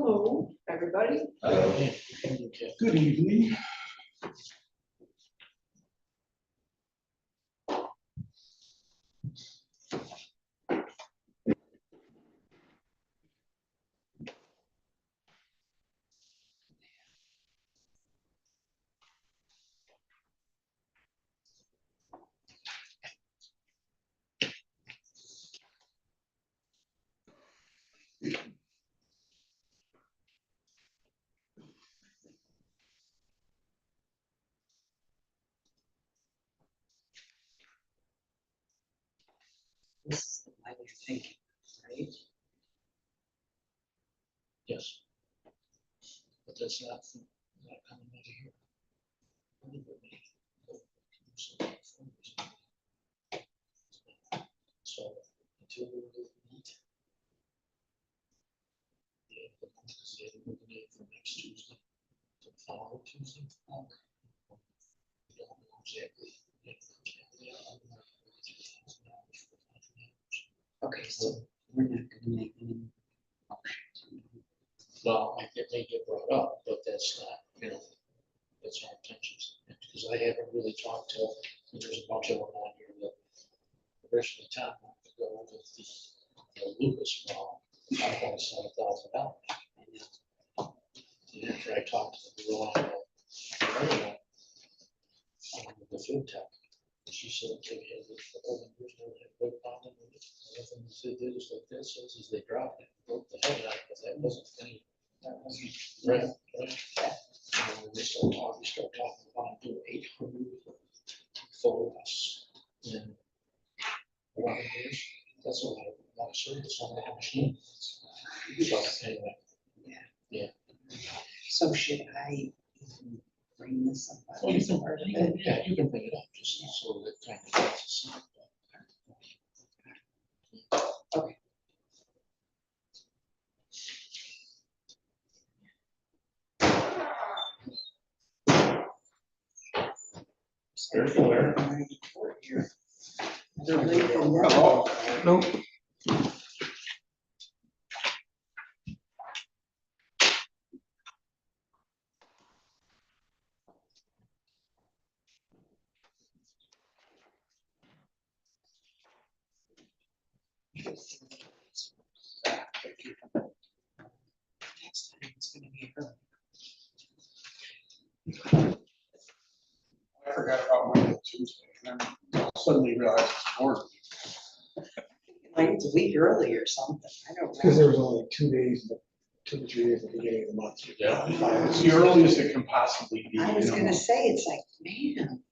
Hello, everybody. Good evening. This is the way you're thinking, right? Yes. But that's not coming over here. So until we meet. Yeah, the for next Tuesday. To the following Tuesday. Okay. We don't know exactly. Okay, so we're not gonna make any motions. Well, it may get brought up, but that's not, that's our intentions. Because I haven't really talked to, there's a bunch of them on here that originally Tom wanted to go with the Lucas well, $527,000. And after I talked to the girl on the food tech, she said, okay, there's no problem with it. Everything they did is like this, is they dropped it, broke the head out, but that wasn't any. Right. And when they start talking about doing 800 photos in 11 years. That's a lot of service on that machine. So anyway. Yeah. So should I even bring this up? Well, you can bring it up just so that kind of gets to see it. Okay. Careful there. Hello. No. Next time it's gonna be early. I forgot about Monday, Tuesday, and then suddenly realized it's board. Like it's a week early or something. I don't Because know. there was only 2 days, 2 to 3 days at the beginning of the month. Yeah. It's the earliest it can possibly be. I was you know. gonna say, it's like, man.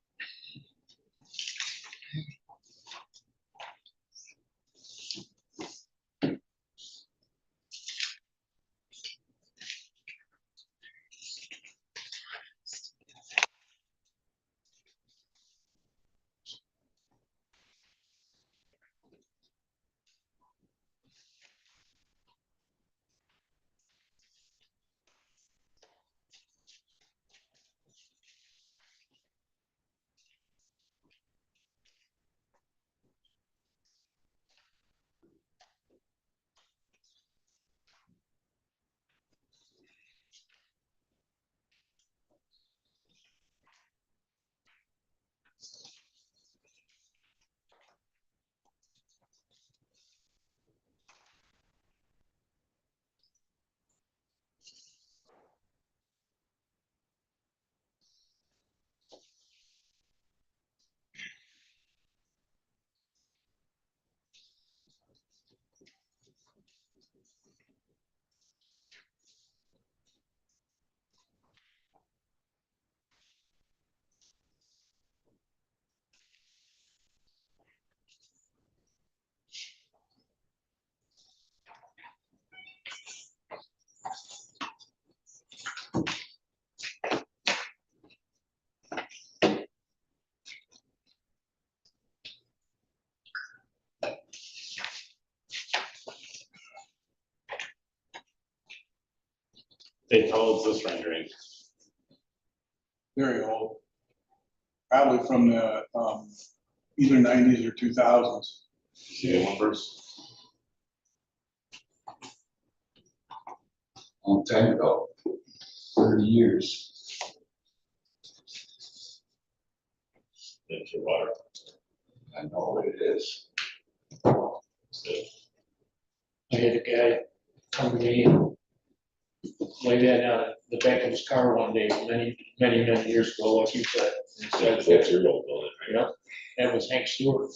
Hey, how old is this rendering? Very old. Probably from the, either 90s or 2000s. See the numbers? long time ago, 30 years. That's your water. I know what it is. I had a guy come to me and lay that down at the back of his car one day, many years ago, like you said. And said, That's your old building, right? you know, that was Hank Stewart.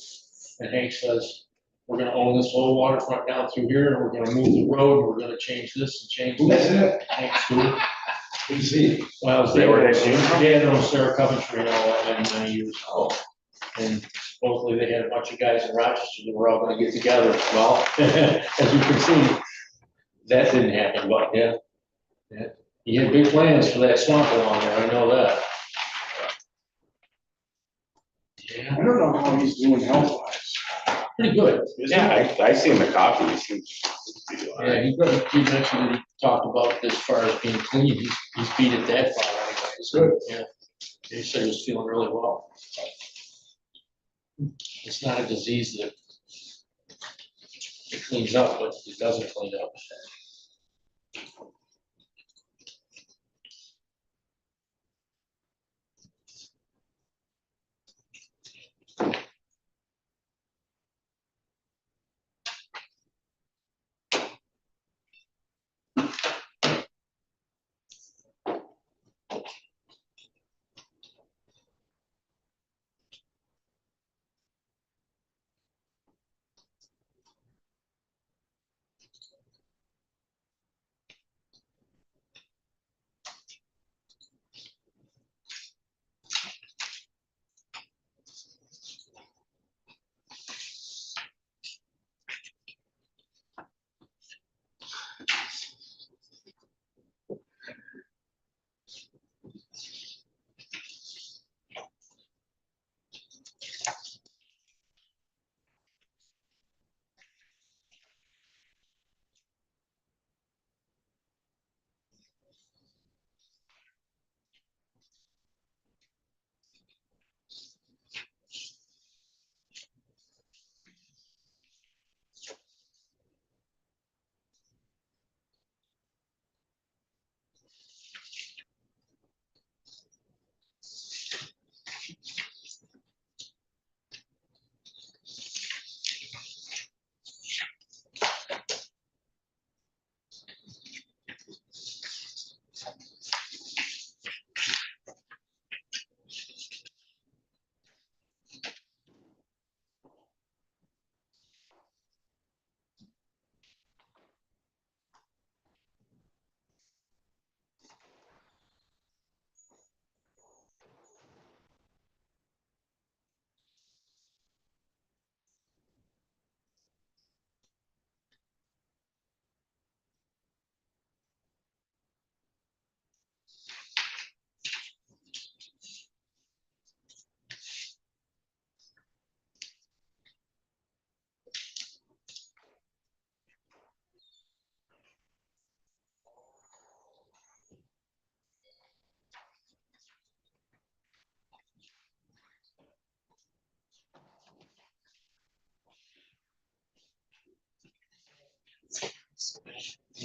And Hank says, we're gonna own this whole waterfront down through here, and we're gonna move the road, and we're gonna change this and change Who is that. it? Hank Stewart. Who's he? Well, Is that where that came from? Dad owned Sarah Coventry and all that many years ago. And supposedly they had a bunch of guys in Rochester that were all gonna get together. Well, as you can see, that didn't happen, but yeah. Yeah, he had big plans for that swamp along there, I know that. Yeah, I don't know how he's doing health-wise. pretty good. Yeah, I seen the coffee, he seems to be doing Yeah, it. he mentioned that he talked about this far as being clean, he's beat it that far anyway. So, Good. yeah, he said he was feeling really well. It's not a disease that it cleans up, but it doesn't clean up.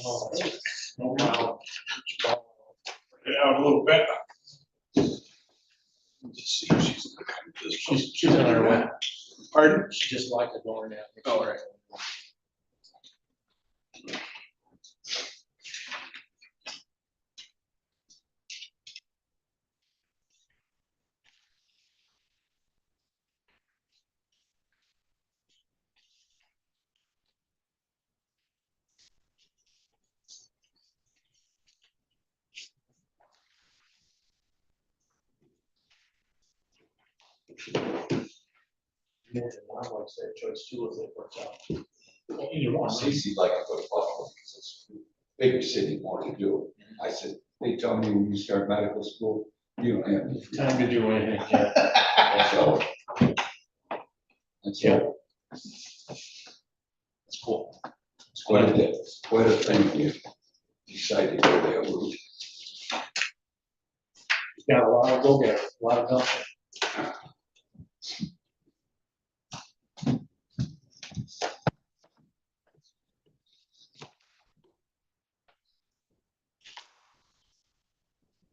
Oh, no problem. Out a little bit. Let's see if she's. She's on her way. Pardon? She just locked the door now. Oh, all right. Imagine mom likes that choice too if it works out. Either one. Cece like to go to Buffalo because it's a bigger city, more to do. I said, they tell me when you start medical school, you don't have any free Time to do anything, yeah. So. That's Yeah. it. It's cool. It's quite a thing when you decide to go that route. Got a lot of go getter, a lot of company.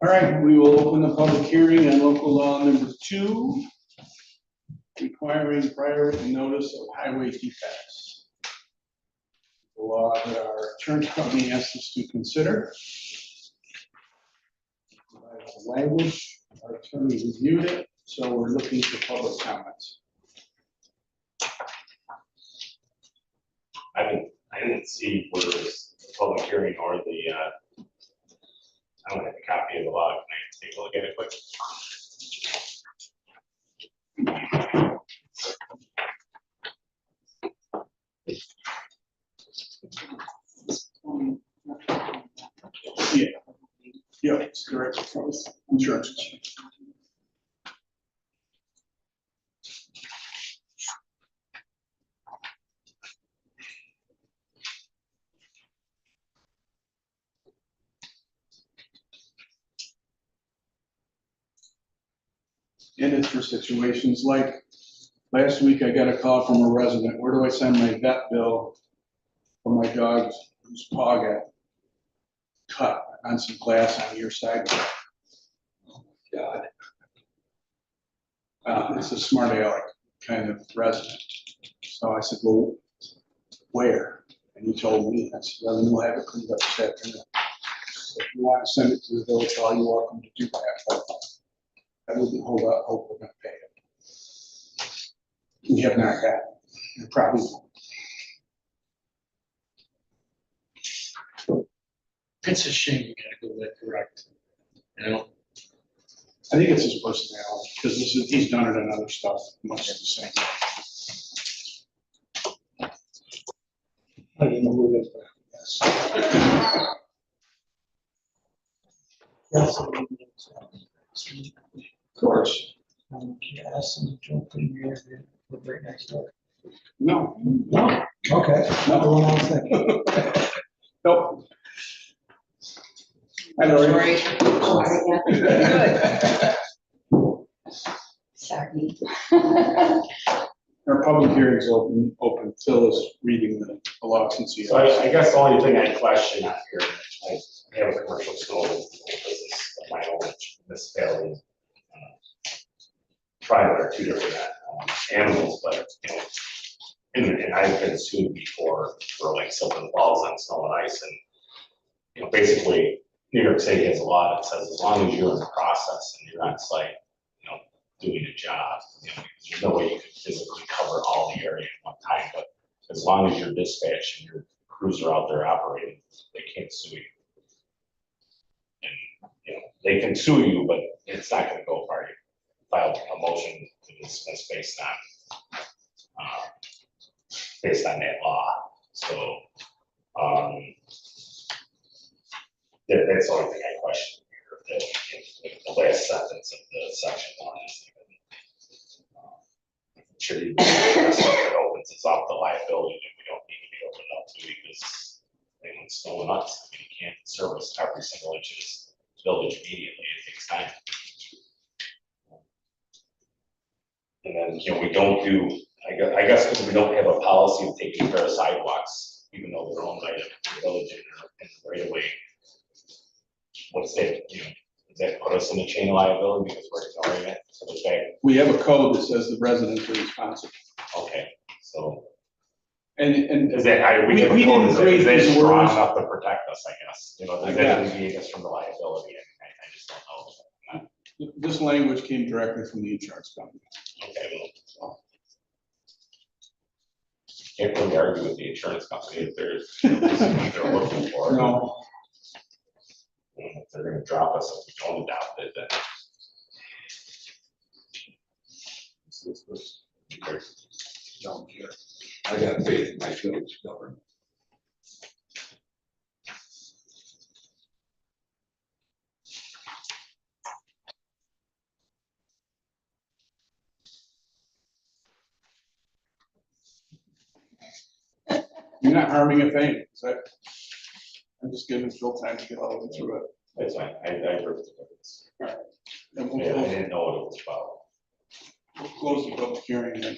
All right, we will open the public hearing on local law number 2, requiring prior written notice of highway T-Pass. The law that our insurance company asked us to consider. The language, our attorney reviewed it, so we're looking for public comments. I didn't see where it's the public hearing or the, I don't have a copy of the law. Can I take a look at it quick? Yeah, yeah, it's correct. Insurance. And it's for situations like, last week I got a call from a resident, where do I send my vet bill for my dog's whose paw got cut on some glass on your sidewalk? God. It's a smart aleck kind of resident. So I said, well, where? And he told me, I said, well, then we'll have it cleaned up this afternoon. So if you want to send it to the village hall, you're welcome to do that. But I wouldn't hold out hope we're gonna pay it. We have not got it. We probably won't. It's a shame you gotta go that direct. You know, I think it's his personality, because he's done it in other stuff, much the same. I don't know who it is, but yes. Yes. Of course. Can you ask them to jump in here, we're right next door? No, No. Okay, not the one I was thinking. nope. I know. Sorry. Good. Sorry. Our public hearing's open. Phil is reading the law since he. So I guess the only thing I question out here, I have a commercial store business of my own municipality. Private are two different animals, but you know, and I've been sued before for like slipping balls on snow and ice, and you know, basically New York City has a law that says as long as you're in the process and you're on site, you know, doing a job, you know, there's no way you can physically cover all the area at one time, but as long as you're dispatched and your crews are out there operating, they can't sue you. And, you know, they can sue you, but it's not gonna go far. You file a motion to dismiss based on that law. So, that's the only thing I question here, that the last sentence of the section 1 is sure you it opens us up the liability that we don't need to be opened up to, because anyone's stolen us. I mean, you can't service every single inch of this village immediately. It takes time. And then, you know, we don't do, I guess because we don't have a policy of taking care of sidewalks, even though they're owned by the village and right away. What's that, you know, does that put us in the chain of liability because we're ignoring it? So the fact, We have a code that says the residents are responsible. okay, so And is that, We didn't create is that these strong words. enough to protect us, I guess? You know, I does that guess. alleviate us from the liability? I just don't know. this language came directly from the insurance company. Okay, well. Can't really argue with the insurance company if there's, this is what they're looking for. No, If they're gonna drop us if we don't adopt it, then. Don't care. I got faith in my village government. you're not harming a thing. Is that? I'm just giving Phil time to get all the way through it. That's fine, I agree with this. And Yeah, I didn't know what it was about. we'll close the public hearing then.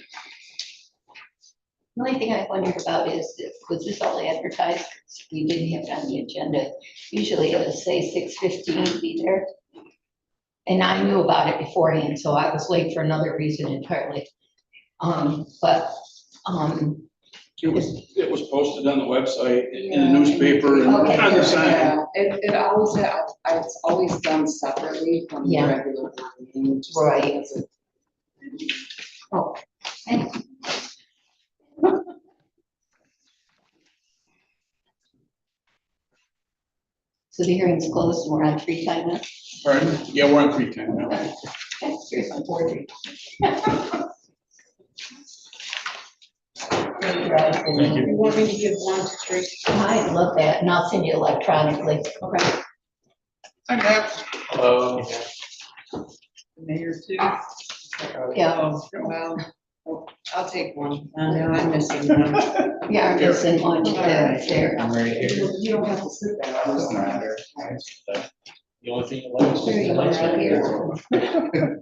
The only thing I wondered about is, was this all advertised? We didn't have it on the agenda. Usually it'll say 6:15 to be there. And I knew about it beforehand, so I was late for another reason entirely. But, It was posted on the website, in Yeah. the newspaper, and Okay. on the sign. Yeah, it always, it's always done separately from the Yeah. regular board meeting. just Right. because it- oh, thanks. So the hearing's closed and we're on free time now? Pardon? Yeah, we're on free time now. Okay, here's my board. Thank you. You want me to give one to Tracy? I love that, and I'll send you electronically. Okay. Hi, Matt. Mayor too? Yeah. Oh, well, oh, I'll take one. I know I'm missing one. Yeah, I'm missing one there. I'm right here. You don't have to sit there. I'll just- The only thing you like is There just you the go, lights right right here. here.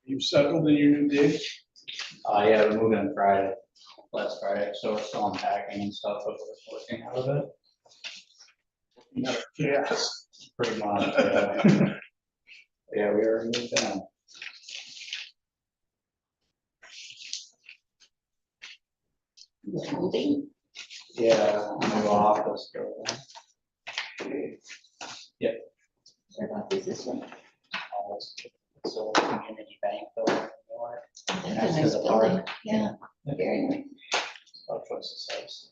You settled in your new dig? Yeah, we moved in Friday, last Friday, so we're still unpacking and stuff, but we're working out of it, Yes. pretty much, yeah. Yeah, we already moved in. Moving. Yeah, new office building. What about this one? It's a community bank building in Newark, That's a next to nice the building. park. Yeah, very nice. About twice the size.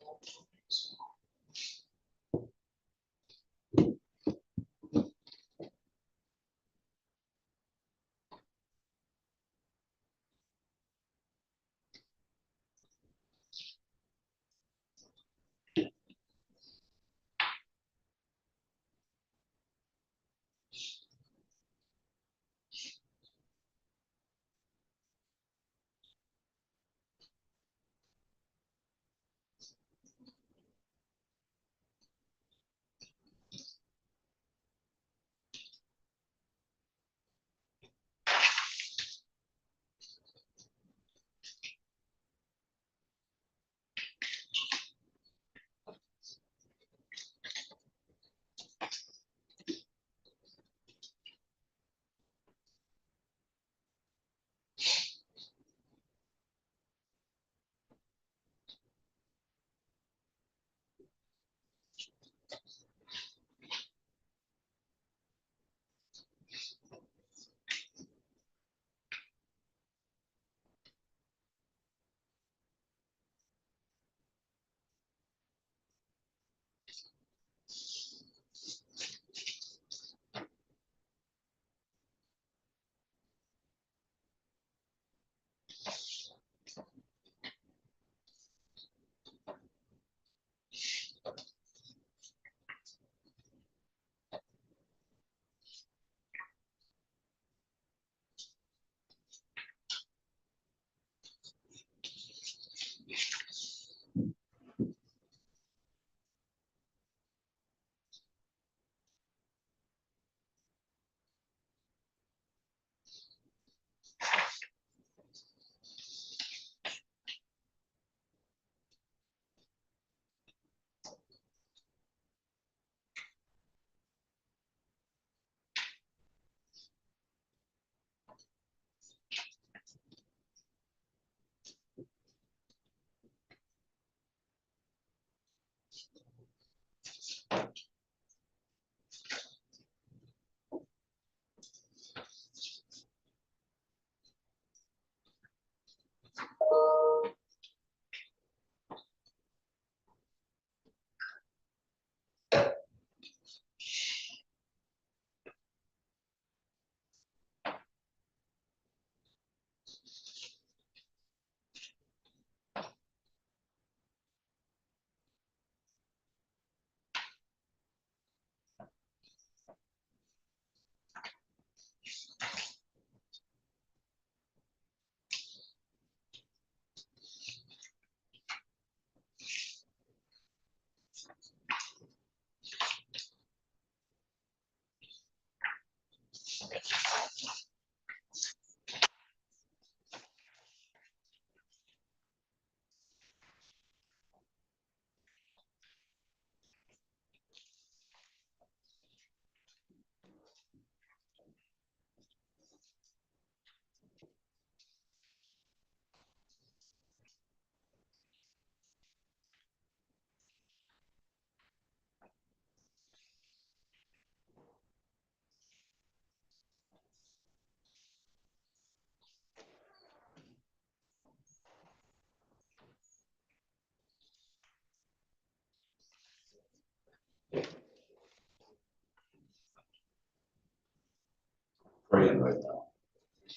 praying right now.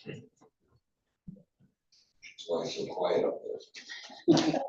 That's why it's so quiet up there.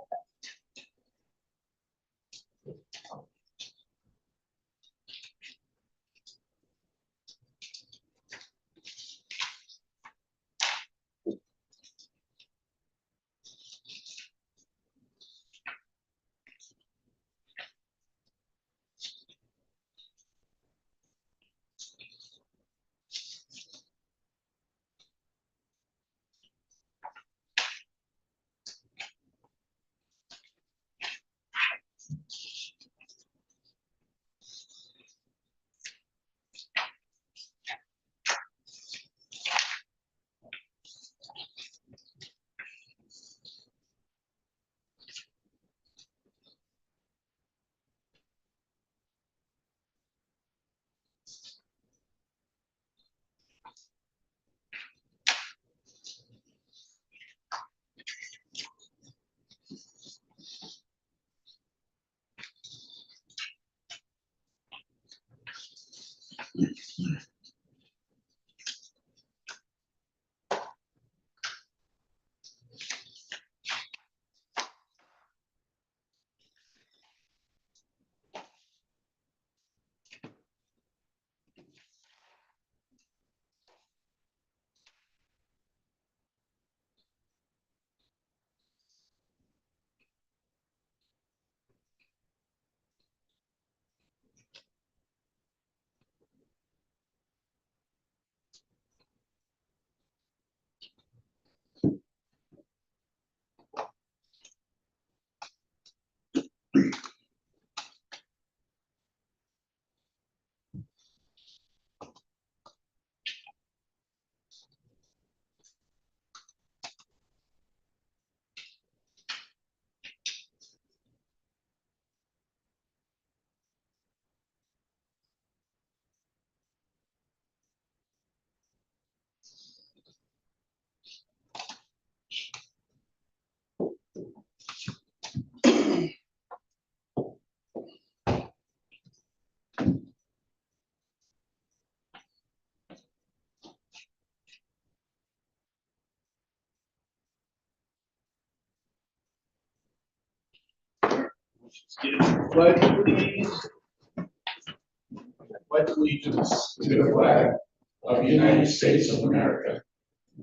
Pledge, please. Pledge allegiance to the flag of the United States of America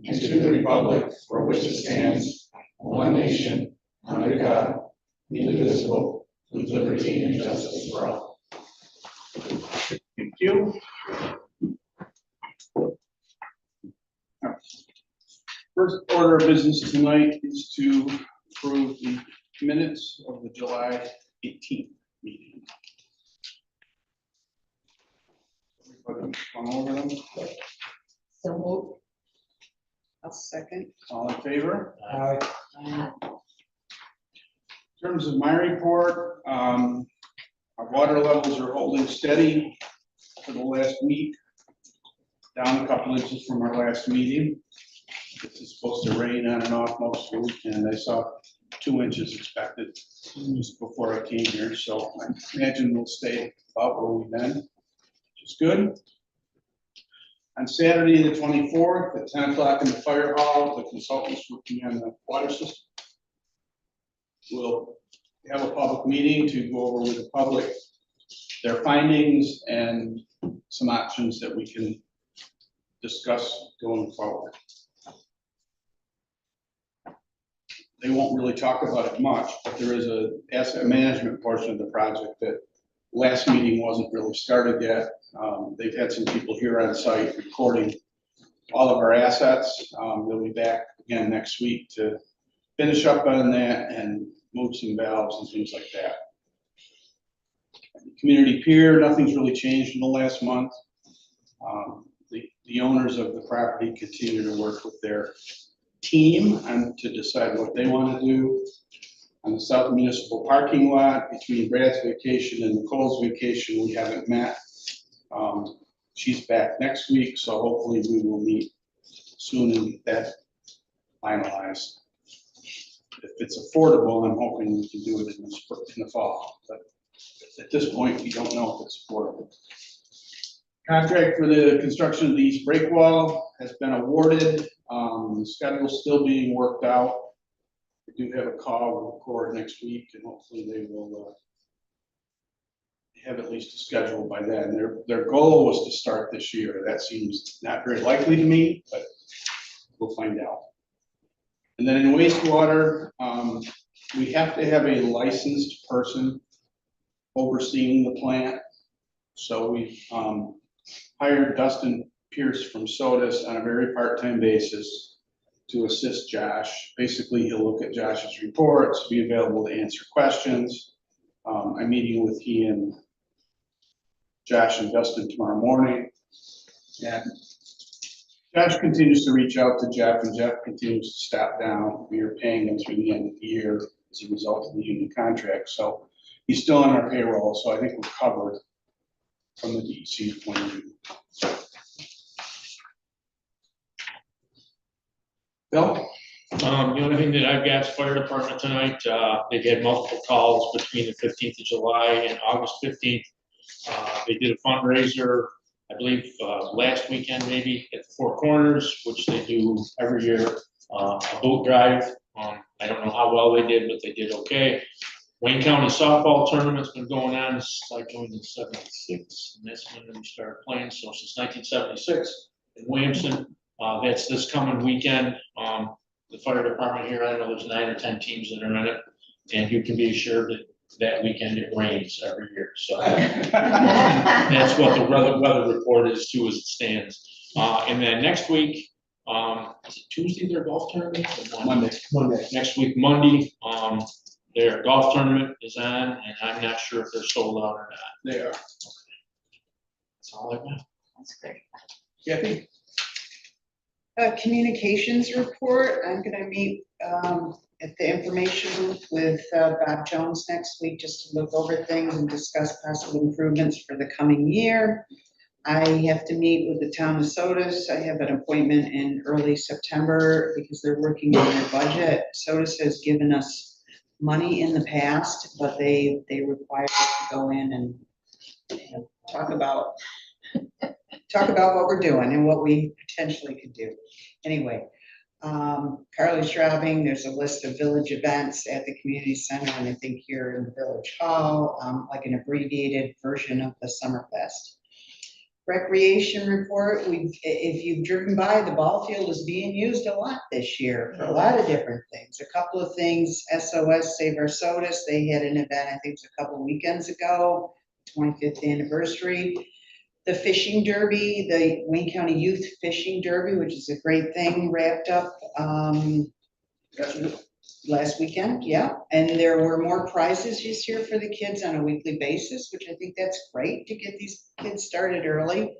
and to the republic for which it stands, one nation, under God, indivisible, with liberty and justice for all. Thank you. First order of business tonight is to approve the minutes of the July 18th meeting. Everybody gone over them? So moved. I'll second. All in favor? Aye. In terms of my report, our water levels are holding steady for the last week, down a couple inches from our last meeting. This is supposed to rain on and off most of the weekend. I saw 2 inches expected just before I came here, so I imagine we'll stay about where we've been, which is good. On Saturday, the 24th, at 10 o'clock in the fire hall, the consultants working on the water system will have a public meeting to go over with the public their findings and some options that we can discuss going forward. They won't really talk about it much, but there is a asset management portion of the project that last meeting wasn't really started yet. They've had some people here on site recording all of our assets. They'll be back again next week to finish up on that and move some valves and things like that. Community pier, nothing's really changed in the last month. The owners of the property continue to work with their team and to decide what they want to do. On the South Municipal parking lot between Brad's vacation and Nicole's vacation, we haven't met. She's back next week, so hopefully we will meet soon and get that finalized. If it's affordable, I'm hoping we can do it in the fall, but at this point, we don't know if it's affordable. Contract for the construction of the east break wall has been awarded. The schedule's still being worked out. We do have a call with the Corps next week, and hopefully they will have at least a schedule by then. Their goal was to start this year. That seems not very likely to me, but we'll find out. And then in wastewater, we have to have a licensed person overseeing the plant. So we hired Dustin Pierce from Sodus on a very part-time basis to assist Josh. Basically, he'll look at Josh's reports, be available to answer questions. I'm meeting with he and Josh and Dustin tomorrow morning. And Josh continues to reach out to Jeff, and Jeff continues to step down. We are paying him through the end of the year as a result of the union contract. So he's still on our payroll, so I think we're covered from the DEC's point of view. Bill? The only thing that I've got is fire department tonight. They've had multiple calls between the 15th of July and August 15th. They did a fundraiser, I believe, last weekend maybe at the Four Corners, which they do every year, a boat drive. I don't know how well they did, but they did okay. Wayne County softball tournament's been going on since I joined in '76, and that's when we started playing. So since 1976 in Williamson, that's this coming weekend. The fire department here, I know there's 9 or 10 teams that are in it, and you can be assured that that weekend it rains every year. So that's what the weather report is too, as it stands. And then next week, is it Tuesday their golf tournament? Or Monday. Next week, Monday, their golf tournament is on, and I'm not sure if they're sold out or not. They are. That's all I got. That's great. Kathy? Communications report, I'm gonna meet at the information booth with Bob Jones next week, just to look over things and discuss possible improvements for the coming year. I have to meet with the town of Sodus. I have an appointment in early September because they're working on their budget. Sodus has given us money in the past, but they require us to go in and talk about what we're doing and what we potentially could do. Anyway, Carly Straubing, there's a list of village events at the community center, and I think here in the village hall, like an abbreviated version of the Summerfest. Recreation report, if you've driven by, the ball field is being used a lot this year for a lot of different things. A couple of things, SOS Save Our Sodus, they had an event, I think it was a couple of weekends ago, 25th anniversary. The fishing derby, the Wayne County Youth Fishing Derby, which is a great thing, wrapped up last weekend, yeah. And there were more prizes this year for the kids on a weekly basis, which I think that's great to get these kids started early.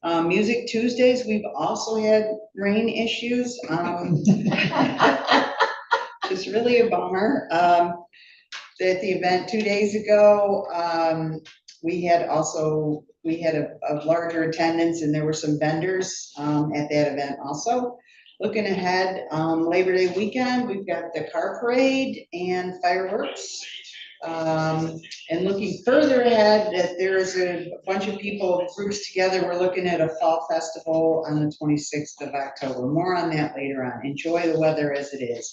Music Tuesdays, we've also had rain issues. It's really a bummer. At the event 2 days ago, we had a larger attendance, and there were some vendors at that event also. Looking ahead, Labor Day weekend, we've got the car parade and fireworks. And looking further ahead, that there is a bunch of people, groups together. We're looking at a fall festival on the 26th of October. More on that later on. Enjoy the weather as it is.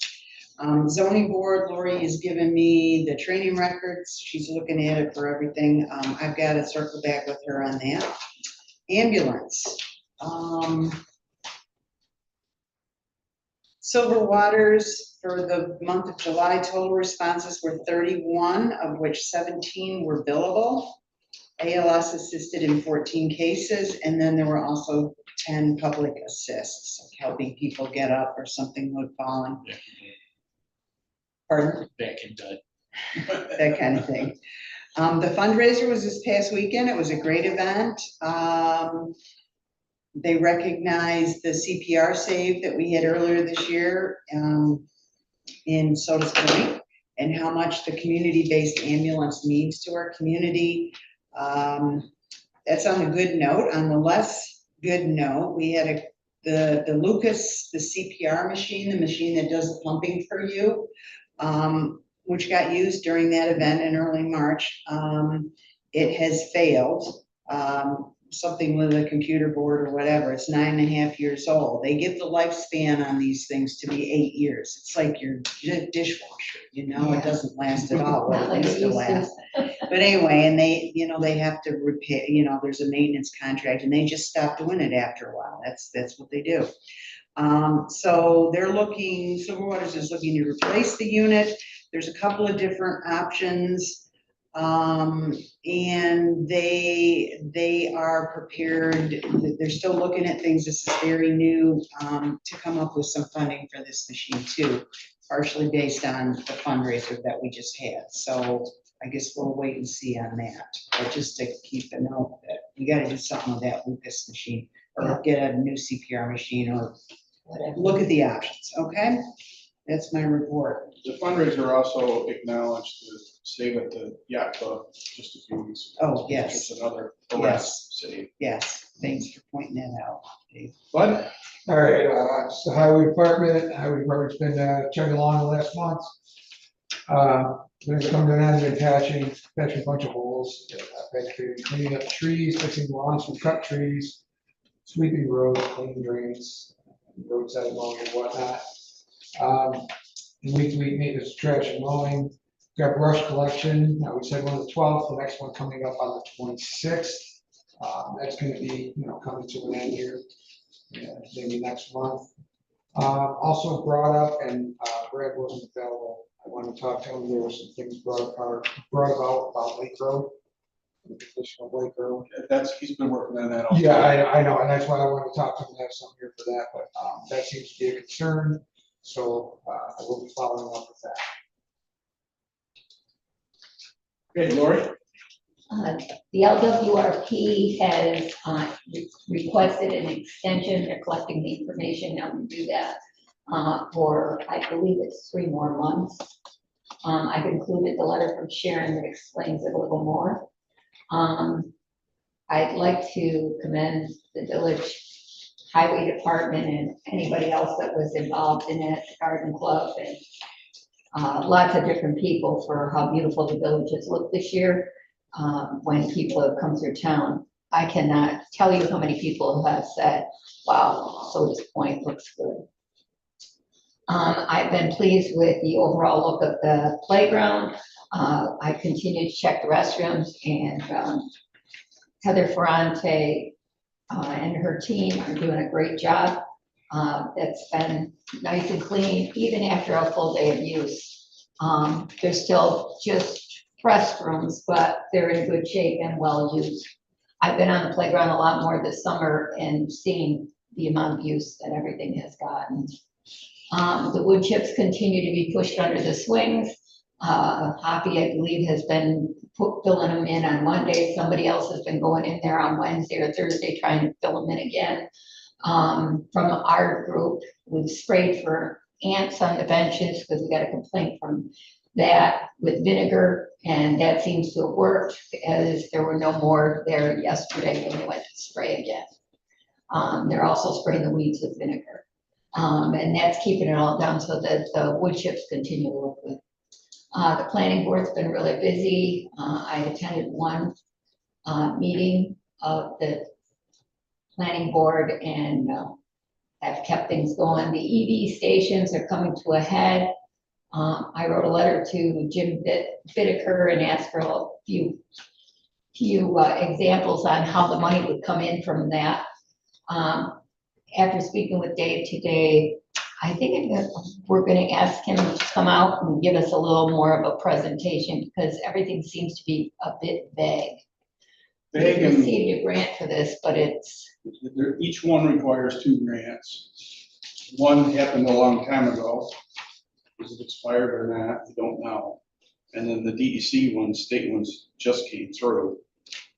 Zoning board, Lori has given me the training records. She's looking at it for everything. I've got to circle back with her on that. Ambulance. Silver Waters, for the month of July, total responses were 31, of which 17 were billable. ALS assisted in 14 cases, and then there were also 10 public assists, like helping people get up or something would fall on. Pardon? Back in bed. That kind of thing. The fundraiser was this past weekend. It was a great event. They recognized the CPR save that we had earlier this year in Sodus Point, and how much the community-based ambulance means to our community. That's on the good note. On the less good note, we had the Lucas, the CPR machine, the machine that does the pumping for you, which got used during that event in early March. It has failed. something with a computer board or whatever, it's 9.5 years old. They give the lifespan on these things to be 8 years. It's like your dishwasher, you know, Yeah. it doesn't last at all, Not what like it it used to used to. last. But anyway, and they, you know, they have to repair, you know, there's a maintenance contract, and they just stop doing it after a while. That's what they do. So they're looking, Silver Waters is looking to replace the unit. There's a couple of different options. And they are prepared, they're still looking at things, this is very new, to come up with some funding for this machine too, partially based on the fundraiser that we just had, so I guess we'll wait and see on that, but just to keep a note that we gotta do something with that Lucas machine, or get a new CPR machine, or Whatever. look at the options, okay? That's my report. The fundraiser also acknowledged the Save at the Yacht Club just a few weeks ago. Oh, yes. Just another Yes. arrest city. Yes, thanks for pointing that out, Dave. But All right, it's the highway department's been chugging along the last month. Been coming down and patching a bunch of holes, basically cleaning up trees, fixing lawns from cut trees, sweeping roads, cleaning drains, roadside mowing and whatnot. Week-to-week maintenance, trash and mowing. Got brush collection, we said on the 12th, the next one coming up on the 26th. That's gonna be, you know, coming to an end here, maybe next month. Also brought up, and Brad wasn't available, I wanted to talk to him, there were some things brought about Lake Road. The condition of Lake Road. he's been working on that all. Yeah, I know, and that's why I wanted to talk to him and have something here for that, but that seems to be a concern, so I will be following up with that. Okay, Lori? The LWRP has requested an extension. They're collecting the information. Now we do that for, I believe it's 3 more months. I've included the letter from Sharon that explains it a little more. I'd like to commend the village highway department and anybody else that was involved in it, the garden club, and lots of different people for how beautiful the villages look this year when people have come through town. I cannot tell you how many people have said, wow, Sodus Point looks good. I've been pleased with the overall look of the playground. I continue to check the restrooms, and Heather Ferrante and her team are doing a great job. It's been nice and clean, even after a full day of use. There's still just restrooms, but they're in good shape and well used. I've been on the playground a lot more this summer and seen the amount of use that everything has gotten. The wood chips continue to be pushed under the swings. Hoppy, I believe, has been filling them in on Monday. Somebody else has been going in there on Wednesday or Thursday trying to fill them in again. From our group, we've sprayed for ants on the benches because we got a complaint from that with vinegar, and that seems to have worked, as there were no more there yesterday when we went to spray again. They're also spraying the weeds with vinegar. And that's keeping it all down so that the wood chips continue to look good. The planning board's been really busy. I attended one meeting of the planning board and have kept things going. The EV stations are coming to a head. I wrote a letter to Jim Bittaker and asked for a few examples on how the money would come in from that. After speaking with Dave today, I think we're going to ask him to come out and give us a little more of a presentation because everything seems to be a bit vague. We received a grant for this, but each one requires 2 grants. One happened a long time ago. Is it expired or not? We don't know. And then the DEC one, state ones, just came through.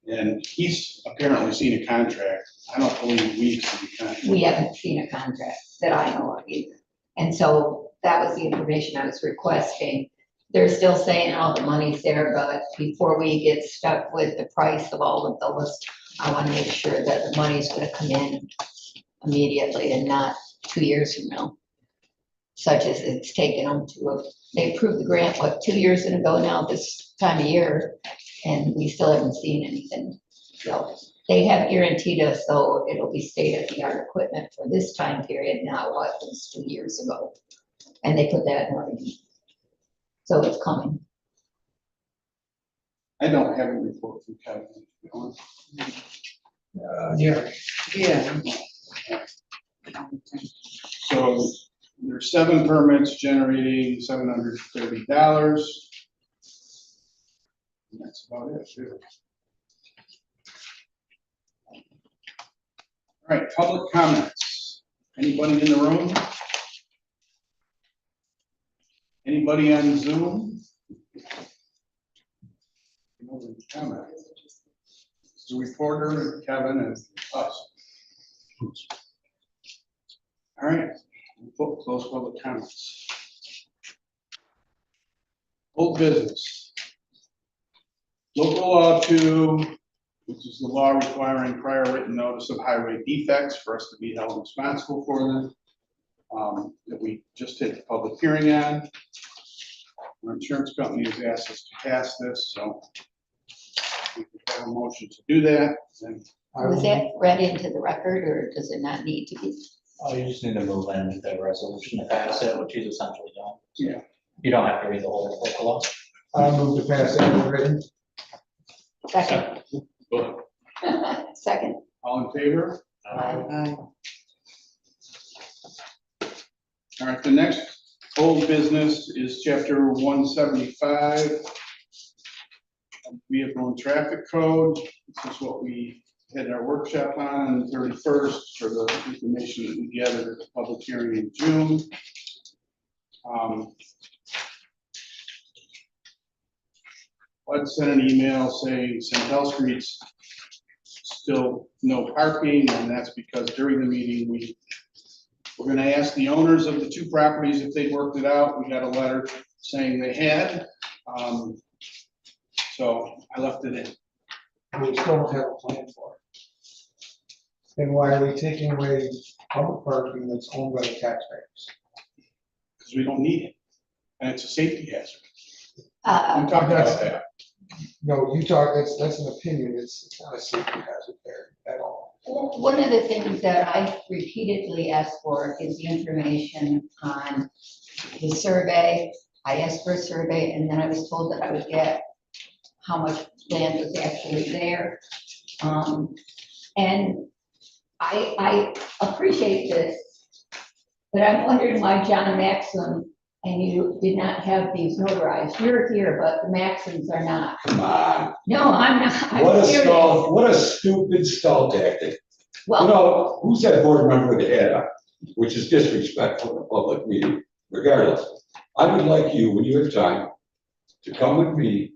And he's apparently seen a contract. I don't believe we've seen a contract. we haven't seen a contract that I know of either. And so that was the information I was requesting. They're still saying all the money's there, but before we get stuck with the price of all of those, I want to make sure that the money's going to come in immediately and not 2 years from now. Such as it's taken them to, they approved the grant, 2 years ago now, this time of year, and we still haven't seen anything. So they have guaranteed us, though, it'll be state-of-the-art equipment for this time period now, what was 2 years ago. And they put that in writing. So it's coming. I don't have a report from Kevin. to be honest. Yeah, Yeah. So there's 7 permits generating $730. And that's about it, really. All right, public comments. Anybody in the room? Anybody on Zoom? Nobody comment. It's the reporter, Kevin, and us. All right, we'll close public comments. Old business. Local law 2, which is the law requiring prior written notice of highway defects for us to be held responsible for them. That we just hit the public hearing on. Our insurance company has asked us to pass this, so we could have a motion to do that. And Was that read into the record, or does it not need to be? Oh, you just need to move in the resolution to pass it, which is essentially done. Yeah. You don't have to read the whole local law. I move to pass that as written. Second. Go ahead. Second. All in favor? Aye. All right, the next old business is chapter 175. Vehicle and traffic code. This is what we had our workshop on the 31st for the information that we gathered at the public hearing in June. Bud sent an email saying Santel Street's still no parking, and that's because during the meeting, we're gonna ask the owners of the 2 properties if they worked it out. We got a letter saying they had. So I left it in. We still don't have a plan for it. And why are we taking away public parking that's owned by the taxpayers? Because we don't need it, and it's a safety hazard. Uh, I'm talking about that. No, you talk, that's an opinion, it's not a safety hazard there at all. One of the things that I repeatedly asked for is the information on the survey. I asked for a survey, and then I was told that I would get how much land was actually there. And I appreciate this, but I'm wondering why John Maxim and you did not have these notarized. You're here, but the Maxims are not. Come on. No, I'm not. I'm What a serious. stall, what a stupid stall tactic. You Well, know, who's that board member with the hat on, which is disrespectful in a public meeting, regardless. I would like you, when you have time, to come with me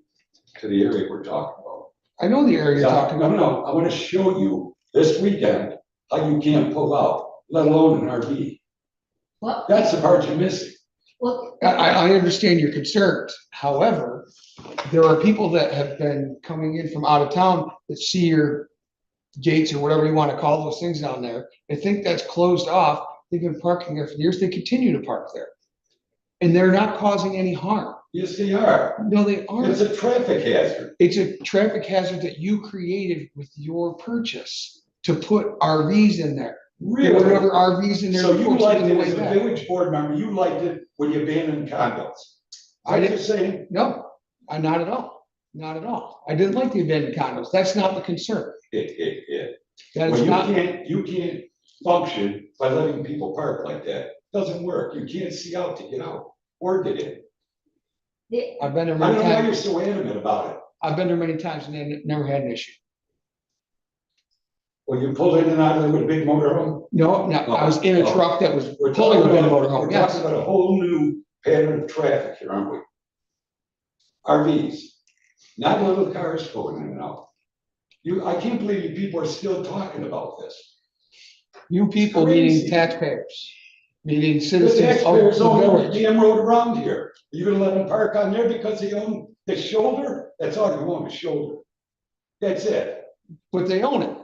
to the area we're talking about. I know the area you're talking No, about. no, I want to show you this weekend how you can't pull out, let alone an RV. well, That's the part you're missing. well, I understand your concerns. However, there are people that have been coming in from out of town that see your gates or whatever you want to call those things down there. They think that's closed off. They've been parking there for years. They continue to park there. And they're not causing any harm. Yes, they are. No, they aren't. It's a traffic hazard. It's a traffic hazard that you created with your purchase to put RVs in there. There were Really? other RVs in there. So you before liked taking it away as a that. village board member, you liked it when you abandoned condos. I I'm didn't- just saying, No, not at all. Not at all. I didn't like the abandoned condos. That's not the concern. That Well, is not. you can't function by letting people park like that. Doesn't work. You can't see out to get out or get in. I've been there I many don't know why you're times. so adamant about it. I've been there many times and never had an issue. When you pulled in and out of there with a big motorhome. No, I was in a Oh. truck that was We're pulling talking a about, motorhome, we're yes. talking about a whole new pattern of traffic here, aren't we? RVs, not little cars pulling in and out. I can't believe you people are still talking about this. You people meaning Crazy. taxpayers, meaning The citizens of taxpayers the own every village. damn road around here. You're gonna let them park on there because they own the shoulder? That's all you own, the shoulder. That's it. But they own it.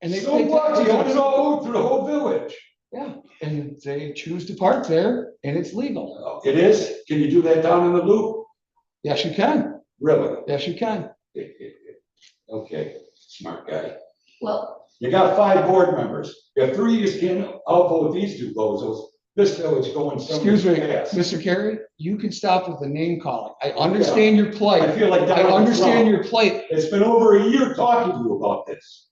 And they So pay what? taxes They own on it it. all through the whole village. Yeah, and they choose to park there and it's legal. It is? Can you do that down in the loop? Yes, you can. Really? Yes, you can. Okay, smart guy. Well, You got 5 board members. If 3 of you can't outvote these 2 bozos, this village going somewhere Excuse me, fast. Mr. Carey, you can stop with the name calling. I understand your plight. I feel like I Donald understand Trump. your plight. It's been over a year talking to you about this.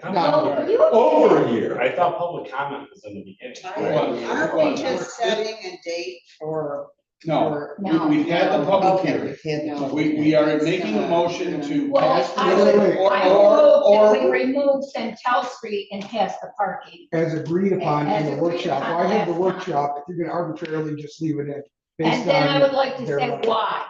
I thought, well, you. Over a year. I thought public comment was in the beginning. Aren't we just setting a date for? No, for- No. we've had the public Okay, hearing. we had the public We hearing. are It's making a gonna- motion to Well, pass. I this, would, or- I or- move that we remove Centel Street and pass the parking. As agreed upon As in the agreed workshop. upon Why have the last time. workshop if you're gonna arbitrarily just leave it in? based And then I on would like to their say level? why.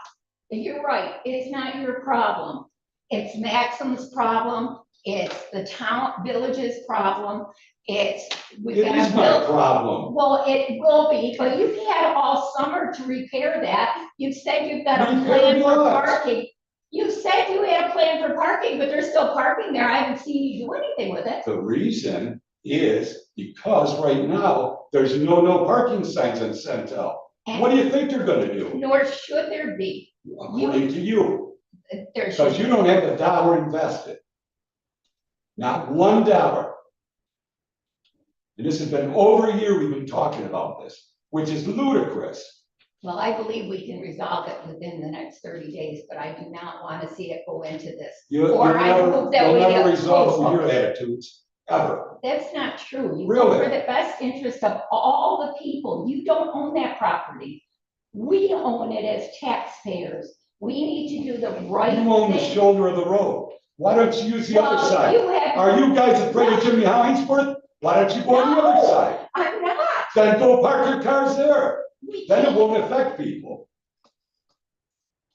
You're right, it's not your problem. It's Maxim's problem. It's the town, village's problem. We've It got is to my build. problem. Well, it will be, but you've had all summer to repair that. You've said you've got a Repair plan for what? parking. You said you had a plan for parking, but there's still parking there. I haven't seen you do anything with it. The reason is because right now, there's no parking signs in Centel. What do you think they're gonna do? Nor should there be. According to you, There should. because you don't have a dollar invested. Not $1. And this has been over a year we've been talking about this, which is ludicrous. Well, I believe we can resolve it within the next 30 days, but I do not want to see it go into this. You'll Or I move that we never oppose resolve it. your attitudes, ever. That's not true. You Really? vote for the best interest of all the people. You don't own that property. We own it as taxpayers. We need to do the right You own the thing. shoulder of the road. Why don't you use the other Well, side? you have, Are you guys afraid of Jimmy Hollingsworth? Why don't you go on the other No. side? I'm not. Then go park your cars there. We Then it can't. won't affect people.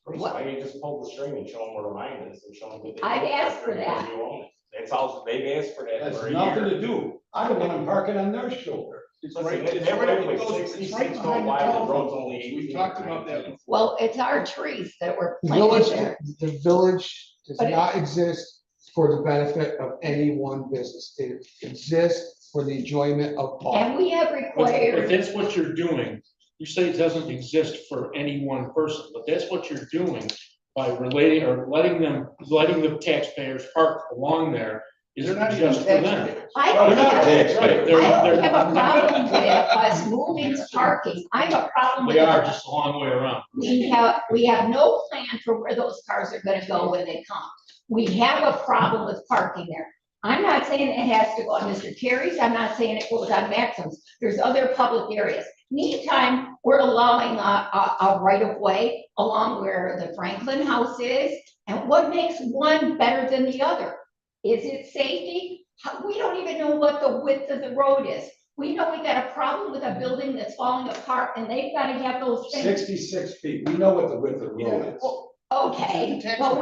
Why don't you just pull the string and show them where mine is and show them that. I've asked for that. You own it. That's all, they've asked for that That's for a nothing year. to do. I don't want them parking on their shoulder. It's Listen, right, that it's that right, right it away, goes- 66 it's right feet behind the wide, the telephone road's poles. only 8 We feet. talked about that before. Well, it's our trees that were The planted village, there. the village does But it- not exist for the benefit of any one business. It exists for the enjoyment of all. And we have But required, that's what you're doing. You say it doesn't exist for any one person, but that's what you're doing by relating or letting the taxpayers park along there. Is They're not even just for them. taxpayers. I Well, don't they're not have, taxpayers. Right, I they're, don't have a problem with us moving parking. I have a problem with. they are just a long way around. We have no plan for where those cars are gonna go when they come. We have a problem with parking there. I'm not saying it has to go on Mr. Terry's, I'm not saying it goes on Maxim's, there's other public areas. Meantime, we're allowing a right of way along where the Franklin House is, and what makes one better than the other? Is it safety? We don't even know what the width of the road is. We know we got a problem with a building that's falling apart, and they've gotta have those things. 66 feet. We know what the width of the road is. Okay, but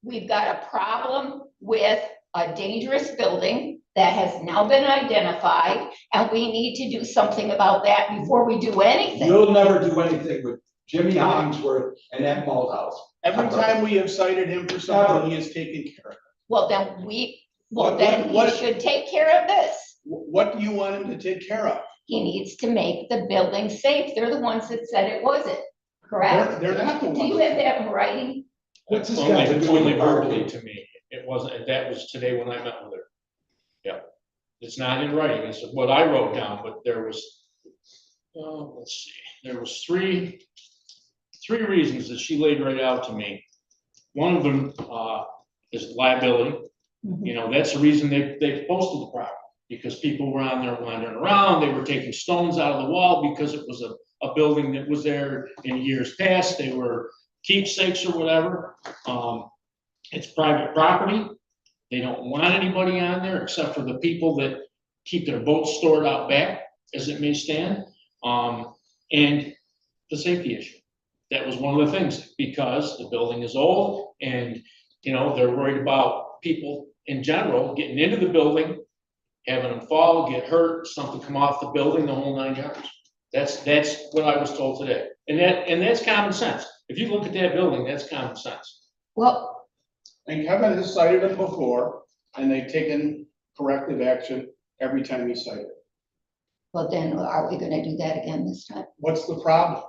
we've got a problem with a dangerous building that has now been identified, and we need to do something about that before we do anything. You'll never do anything with Jimmy Hollingsworth and that malt house. Every time we have cited him for something, he has taken care of it. Well, then What- then he what- should take care of this. What do you want him to take care of? He needs to make the building safe. They're the ones that said it wasn't, correct? They're not the Do you ones. have that in writing? What's this Only got to do with only the verbally parking? to me. It wasn't, that was today when I met with her. Yeah. It's not in writing. It's what I wrote down, but there was, let's see, there was three reasons that she laid right out to me. One of them, is liability. You know, that's the reason they posted the property, because people were on there wandering around, they were taking stones out of the wall because it was a building that was there in years past, they were keepsakes or whatever. It's private property, they don't want anybody on there except for the people that keep their boats stored out back, as it may stand. And the safety issue, that was one of the things, because the building is old and, you know, they're worried about people in general getting into the building, having them fall, get hurt, something come off the building, the whole 9 yards. That's what I was told today. And that's common sense. If you look at that building, that's common sense. Well, And Kevin has cited it before, and they've taken corrective action every time he cited it. well, then are we gonna do that again this time? What's the problem?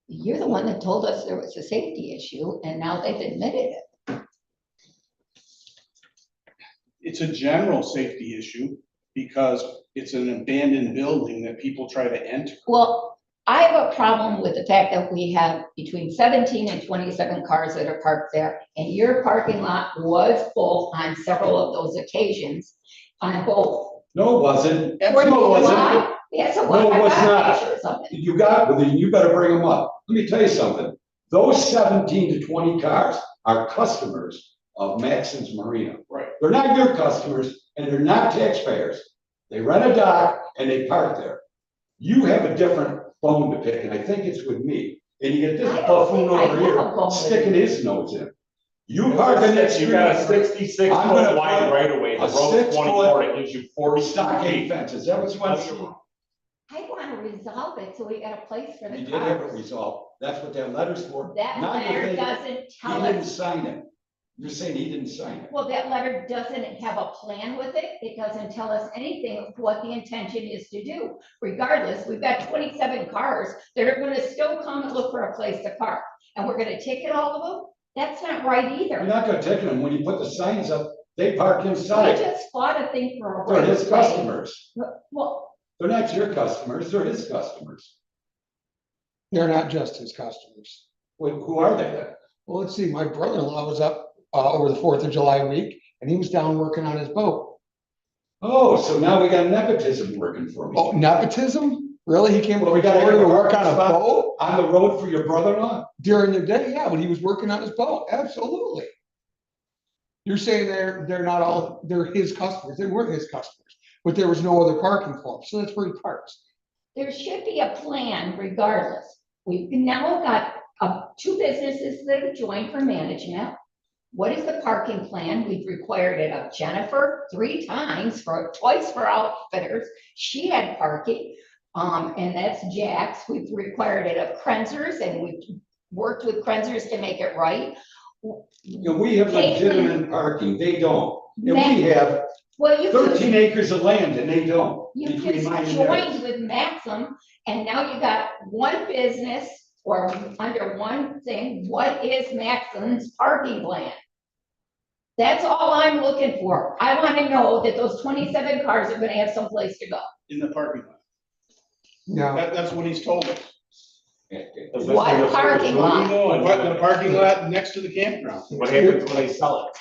You're the one that told us there was a safety issue, and now they've admitted it. It's a general safety issue because it's an abandoned building that people try to enter. Well, I have a problem with the fact that we have between 17 and 27 cars that are parked there, and your parking lot was full on several of those occasions on both. No, it wasn't. Fourth of No, it wasn't. July. Yes, it was. No, it I was got not. pictures of it. You got, well, then you better bring them up. Let me tell you something. Those 17 to 20 cars are customers of Maxon's Marina. Right. They're not your customers and they're not taxpayers. They rent a dock and they park there. You have a different bone to pick, and I think it's with me. And you get this I don't buffoon think I over have a here bone with sticking you. his nose in. You park in that street. You got a 66 I'm gonna foot wide put right away, the a road's 6 24, foot it gives you 40 stockade feet. fence. Is that what you want to see? I want to resolve it so we got a place for the You did have it cars. resolved. That's what that letter's for. That Now you're letter thinking doesn't He tell didn't us, sign it. You're saying he didn't sign it. well, that letter doesn't have a plan with it. It doesn't tell us anything of what the intention is to do. Regardless, we've got 27 cars that are gonna still come and look for a place to park. And we're gonna ticket all of them? That's not right You're either. not gonna take them. When you put the signs up, they park We inside. just fought a thing for a They're right his of way. customers. Well, They're not your customers, they're his customers. They're not just his customers. Who are they then? Well, let's see, my brother-in-law was up over the 4th of July week, and he was down working on his boat. Oh, so now we got nepotism working for me. Oh, nepotism? Really? He came Well, over we gotta Florida have to a work on a parking spot boat On the road for your brother-in-law? during the day? Yeah, when he was working on his boat, absolutely. You're saying they're not all, they're his customers. They weren't his customers, but there was no other parking for him, so that's where he parks. there should be a plan regardless. We've now got two businesses that have joined for management. What is the parking plan? We've required it of Jennifer 3 times, twice for outfitters. She had parking, and that's Jack's. We've required it of Krenzers, and we've worked with Krenzers to make it right. You know, we have legitimate parking, they don't. And we have Well, you 13 acres of land and they don't. You between just mine and joined theirs. with Maxim, and now you got one business or under one thing. What is Maxim's parking plan? That's all I'm looking for. I want to know that those 27 cars are gonna have someplace to go. In the parking lot. Now, That's what he's told us. Does this What mean it's parking a lot? casino and The parking lot next to the campground. What happens when they sell it?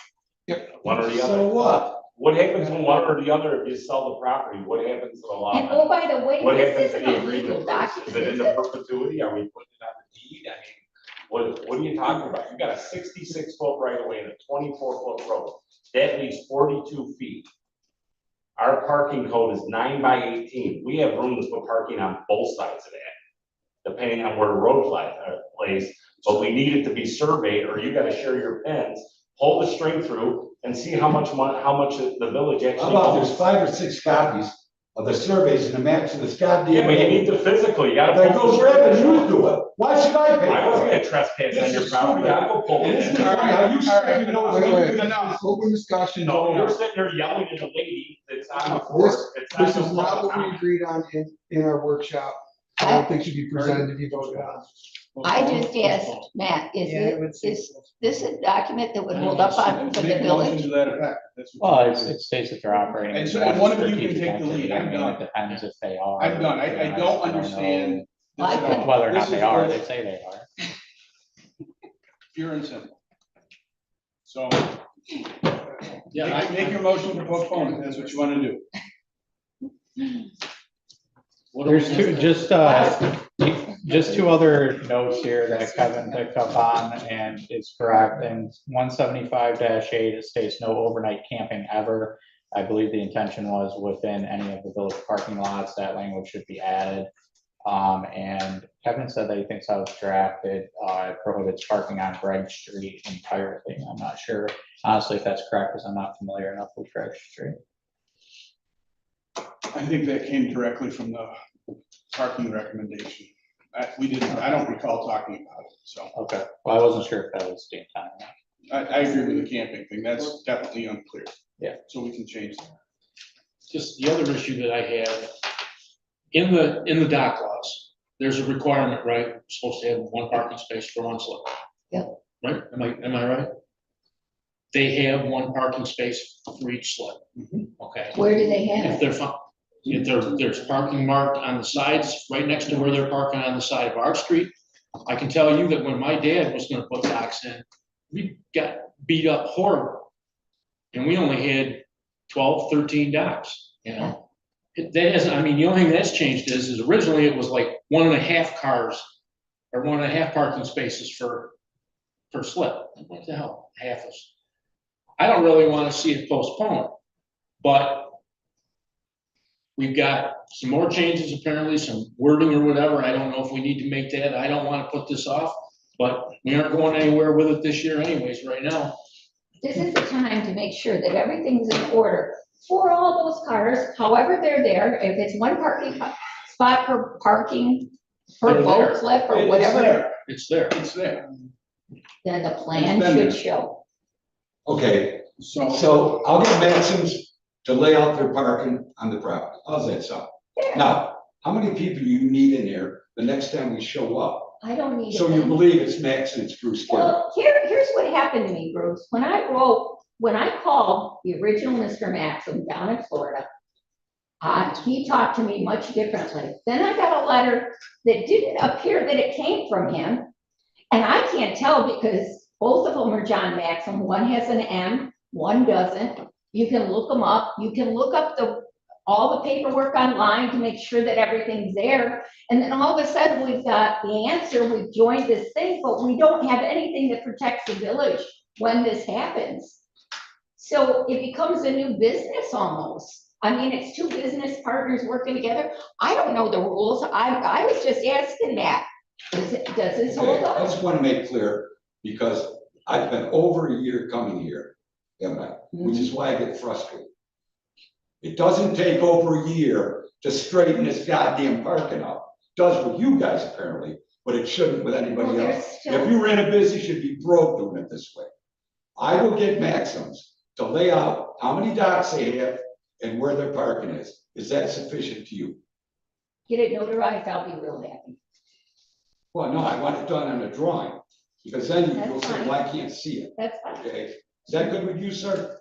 Yep. One or the So other. what? What happens when one or the other, if you sell the property, what happens to the lot? And oh, by the way, What this happens to isn't the a legal agreement? document, Is it is into it? perpetuity? Are we putting it on the deed? I mean, what are you talking about? You got a 66 foot right of way and a 24 foot road. That leaves 42 feet. Our parking code is 9 by 18. We have room to put parking on both sides of that, depending on where the road lays. But we need it to be surveyed, or you gotta share your pins, pull the string through and see how much the village How actually about owns. there's 5 or 6 copies of the surveys and the maps of this goddamn. Yeah, but you need the physical, you gotta. Then pull go the grab it, string. you do it. Why should I pay? I wasn't for it? gonna trespass This on your is property, stupid. I'll go pull And it isn't in. it funny how you should even know what's Wait, going wait. on? Open discussion. No, you're sitting there yelling at a lady that's on the floor. It's This not is no not what we public agreed on in our workshop. I don't think should be presented to be voted on. I just asked Matt, Yeah, I would say is this a document that would hold up on for the Make a motion village? to that effect. That's what Well, you it do. states that they're operating. And as so one one of you can strategic take the lead. entity. I I'm mean, done. it depends if they are. I'm done. I don't understand this Well, I at couldn't- all. Whether or This not they is are, what- they say they are. Pure and simple. So, Yeah, make your motion to postpone it. That's what you want to do. There's just two other notes here that Kevin picked up on and is correct. In 175-8, it states no overnight camping ever. I believe the intention was within any of the village parking lots, that language should be added. And Kevin said that he thinks how it's drafted, it prohibits parking on Greg Street entirely. I'm not sure honestly if that's correct, because I'm not familiar enough with Greg Street. I think that came directly from the parking recommendation. I don't recall talking about it, so Okay, well, I wasn't sure if that was the intent. I agree with the camping thing. That's definitely unclear. Yeah. So we can change that. just the other issue that I have, in the dock laws, there's a requirement, right? We're supposed to have one parking space per onslaught. Yeah. Right? Am I right? they have one parking space for each slip. Okay, Where do they have if it? they're, if there's parking marked on the sides, right next to where they're parking on the side of our street. I can tell you that when my dad was gonna put docks in, we got beat up horrible. And we only had 12, 13 docks, you know? That hasn't, I mean, the only thing that's changed is originally it was like 1.5 cars or 1.5 parking spaces per slip. What the hell, half is. I don't really wanna see it postponed, but we've got some more changes, apparently, some wording or whatever. I don't know if we need to make that. I don't wanna put this off, but we aren't going anywhere with it this year anyways, right now. This is the time to make sure that everything's in order for all those cars, however they're there. If it's one parking spot per parking, per They're boat there. slip or It's whatever, there. It's there. It's there. then the plan It's been should there. show. Okay, So, so I'll get Maxims to lay out their parking on the property. How's that sound? Now, how many people do you need in there the next time we show up? I don't need it. So you then. believe it's Max and it's Bruce Carroll? Well, here's what happened to me, Bruce. When I called the original Mr. Maxim down in Florida, he talked to me much differently. Then I got a letter that didn't appear that it came from him. And I can't tell because both of them are John Maxim. One has an M, one doesn't. You can look them up. You can look up all the paperwork online to make sure that everything's there. And then all of a sudden, we've got the answer, we've joined this thing, but we don't have anything that protects the village when this happens. So it becomes a new business almost. I mean, it's two business partners working together. I don't know the rules. I was just asking that. Does this hold Okay, I up? just want to make clear, because I've been over a year coming here, haven't I? Which is why I get frustrated. It doesn't take over a year to straighten this goddamn parking out. Does with you guys apparently, but it shouldn't with anybody Well, there's else. still- If you ran a business, you'd be broke doing it this way. I will get Maxims to lay out how many docks they have and where their parking is. Is that sufficient to you? Get it notarized, I'll be real happy. Well, no, I want it done on a drawing, because then you'll That's say, fine. well, I can't see it, That's fine. okay? Is that good with you, sir?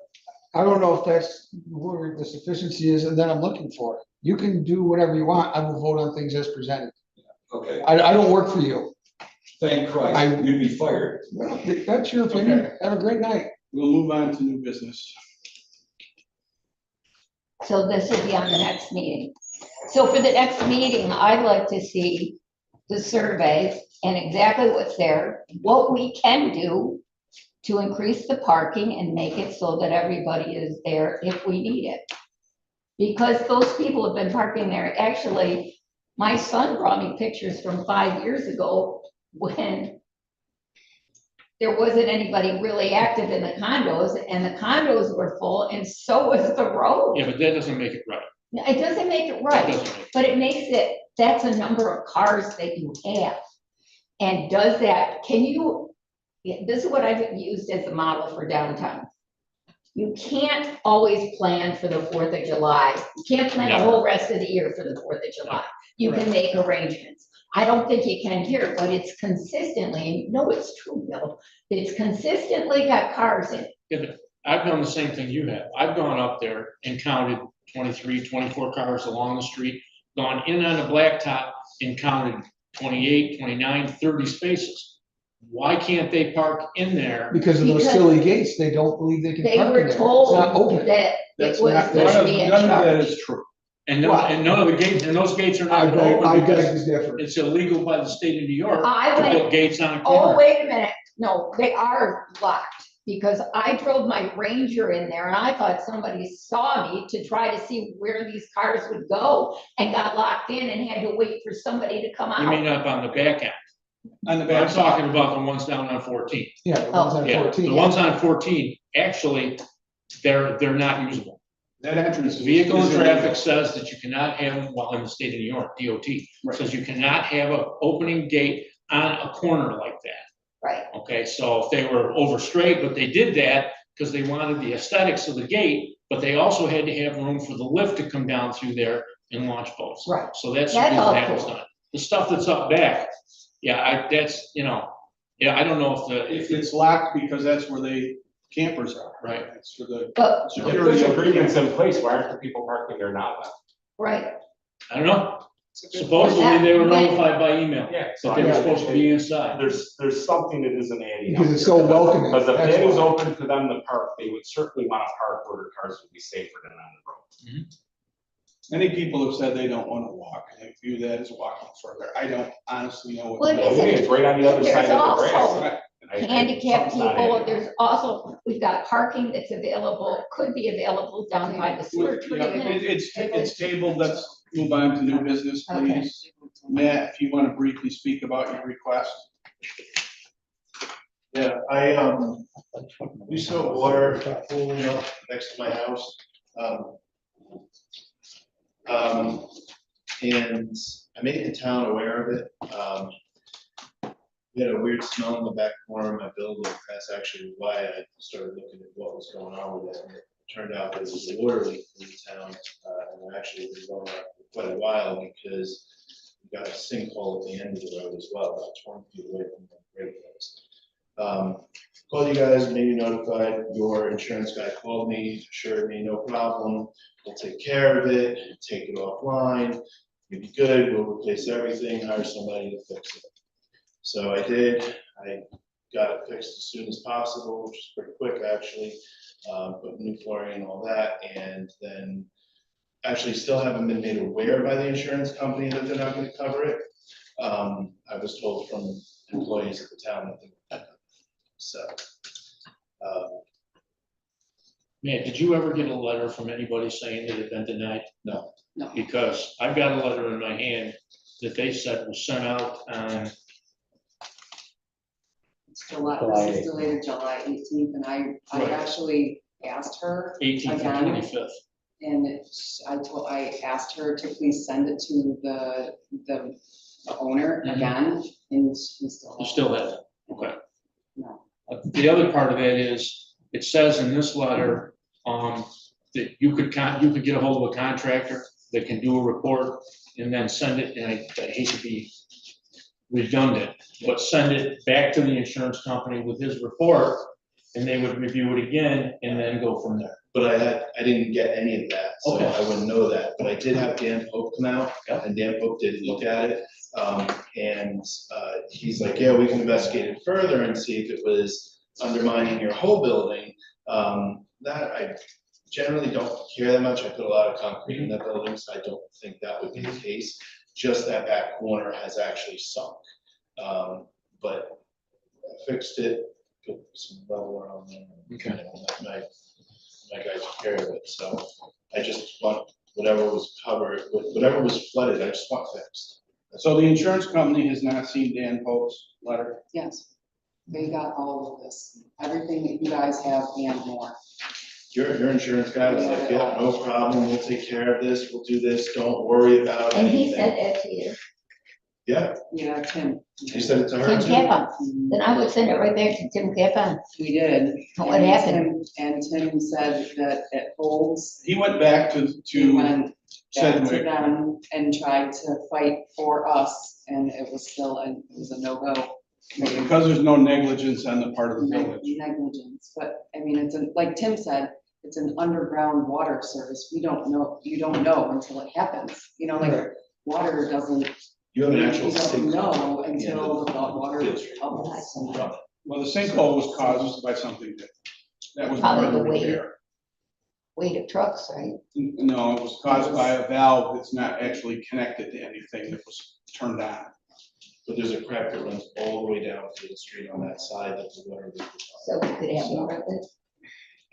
I don't know if that's where the sufficiency is that I'm looking for. You can do whatever you want. I will vote on things as presented. Okay, I don't work for you. thank Christ, I- you'd be fired. Well, that's your opinion. Have a great night. we'll move on to new business. So this will be on the next meeting. So for the next meeting, I'd like to see the survey and exactly what's there, what we can do to increase the parking and make it so that everybody is there if we need it. Because those people have been parking there. Actually, my son brought me pictures from 5 years ago when there wasn't anybody really active in the condos and the condos were full and so was the road. Yeah, but that doesn't make it right. It doesn't make it It right, doesn't make it. but it makes it, that's a number of cars that you have. And does that, this is what I've used as a model for downtown. You can't always plan for the 4th of July. You can't plan the whole rest of the year for the 4th of July. You can make arrangements. I don't think you can here, but it's consistently, and you know it's true, Bill, it's consistently got cars in it. Yeah, but I've done the same thing you have. I've gone up there and counted 23, 24 cars along the street, gone in on the blacktop and counted 28, 29, 30 spaces. Why can't they park in there? Because of those Because silly gates, they don't believe they can They park in were there. It's told not open. that That's it was not, going to be in none of that charge. is true. And none of the gates, and those gates are I not beg open because to differ. it's illegal by the state of New York I to went, put gates on a oh, corner. wait a minute, no, they are locked, because I drove my Ranger in there and I thought somebody saw me to try to see where these cars would go and got locked in and had to wait for somebody to come You mean out. up on the back end? On the I'm back side. talking about the ones down on 14. Yeah, the ones on Yeah, 14. the ones on 14, actually, they're not usable. That entrance. is- Vehicle and is traffic illegal. says that you cannot have, well, in the state of New York, DOT, Right. says you cannot have an opening gate on a corner like that. Right, Okay, so if they were over straight, but they did that because they wanted the aesthetics of the gate, but they also had to have room for the lift to come down through there and launch boats. right. So that's the That's reason all that was cool. done. The stuff that's up back, yeah, that's, yeah, I don't know if If it's locked because that's where they campers are. Right. It's for the But, If there's security. agreements in place, why aren't the people parking there now then? right, I don't know. Supposedly they were notified by email Yeah. that they were supposed to be inside. There's something that isn't adding up. Because it's so welcoming. Because if that's it is why. open for them to park, they would certainly want to park where their cars would be safer than on the road. Many people have said they don't want to walk, and they view that as walking further. I don't honestly know what. Well, it I is. think it's right on the other There's side of the also grass. handicapped Something's not people, adding up. there's also, we've got parking that's available, could be available down by the sewer Yeah, treatment. it's tabled. Let's move on to new business, Okay. please. Matt, if you want to briefly speak about your request. Yeah, we saw water pooling up next to my house. And I made the town aware of it. We had a weird smell in the back corner of my building. That's actually why I started looking at what was going on with it. And it turned out that it was a water leak in the town. And actually it was going on for quite a while because we got a sinkhole at the end of the road as well, about 20 feet away from the grade was. Called you guys, made you notified. Your insurance guy called me, assured me no problem. We'll take care of it, take it offline. You'll be good. We'll replace everything, hire somebody to fix it. So I did. I got it fixed as soon as possible, which is pretty quick actually. Put new flooring and all that, and then actually still haven't been made aware by the insurance company that they're not going to cover it. I was told from employees at the town that they were. So. Man, did you ever get a letter from anybody saying that it had been denied? No. No. Because I've got a letter in my hand that they said was sent out on, This is delayed July 18th, and I Right. actually asked her 18th again, and 25th. and I asked her to please send it to the owner Mhm. again, and we still. You still have it, okay. No. The other part of that is, it says in this letter, that you could get a hold of a contractor that can do a report and then send it, and I hate to be redundant, but send it back to the insurance company with his report, and they would review it again and then go from there. But I didn't get any of that, so Okay. I wouldn't know that. But I did have Dan Pope come out, Yeah. and Dan Pope did look at it. And he's like, yeah, we can investigate it further and see if it was undermining your whole building. That I generally don't care that much. I put a lot of concrete in that building, so I don't think that would be the case. Just that back corner has actually sunk. But I fixed it, put some level around there. Okay. My guys took care of it, so I just want whatever was covered, whatever was flooded, I just want fixed. So the insurance company has not seen Dan Pope's letter. Yes, they got all of this, everything that you guys have and more. Your insurance guy was like, yeah, no problem, we'll take care of this, we'll do this, don't worry about And anything. he said that to you, Yeah, Yeah, Tim. you said it to her Tim too? Kappa, then I would send it right back to Tim Kappa. We did. What And happened? And Tim said that it holds. He went back He to went back to Sedgwick. them and tried to fight for us, and it was still, it was a no-go. Because there's no negligence on the part of the village. Negligence, but I mean, like Tim said, it's an underground water service. We don't know, you don't know until it happens. You know, like water doesn't, You have an actual you don't sinkhole know at the end until of the water Field Street. bubbles. Well, the sinkhole was caused by something that was part of the Probably the weight. repair. Weight of trucks, right? No, it was caused by a valve that's not actually connected to anything that was turned on. But there's a crack that runs all the way down Field Street on that side that the water leak was So we could have more of it. on.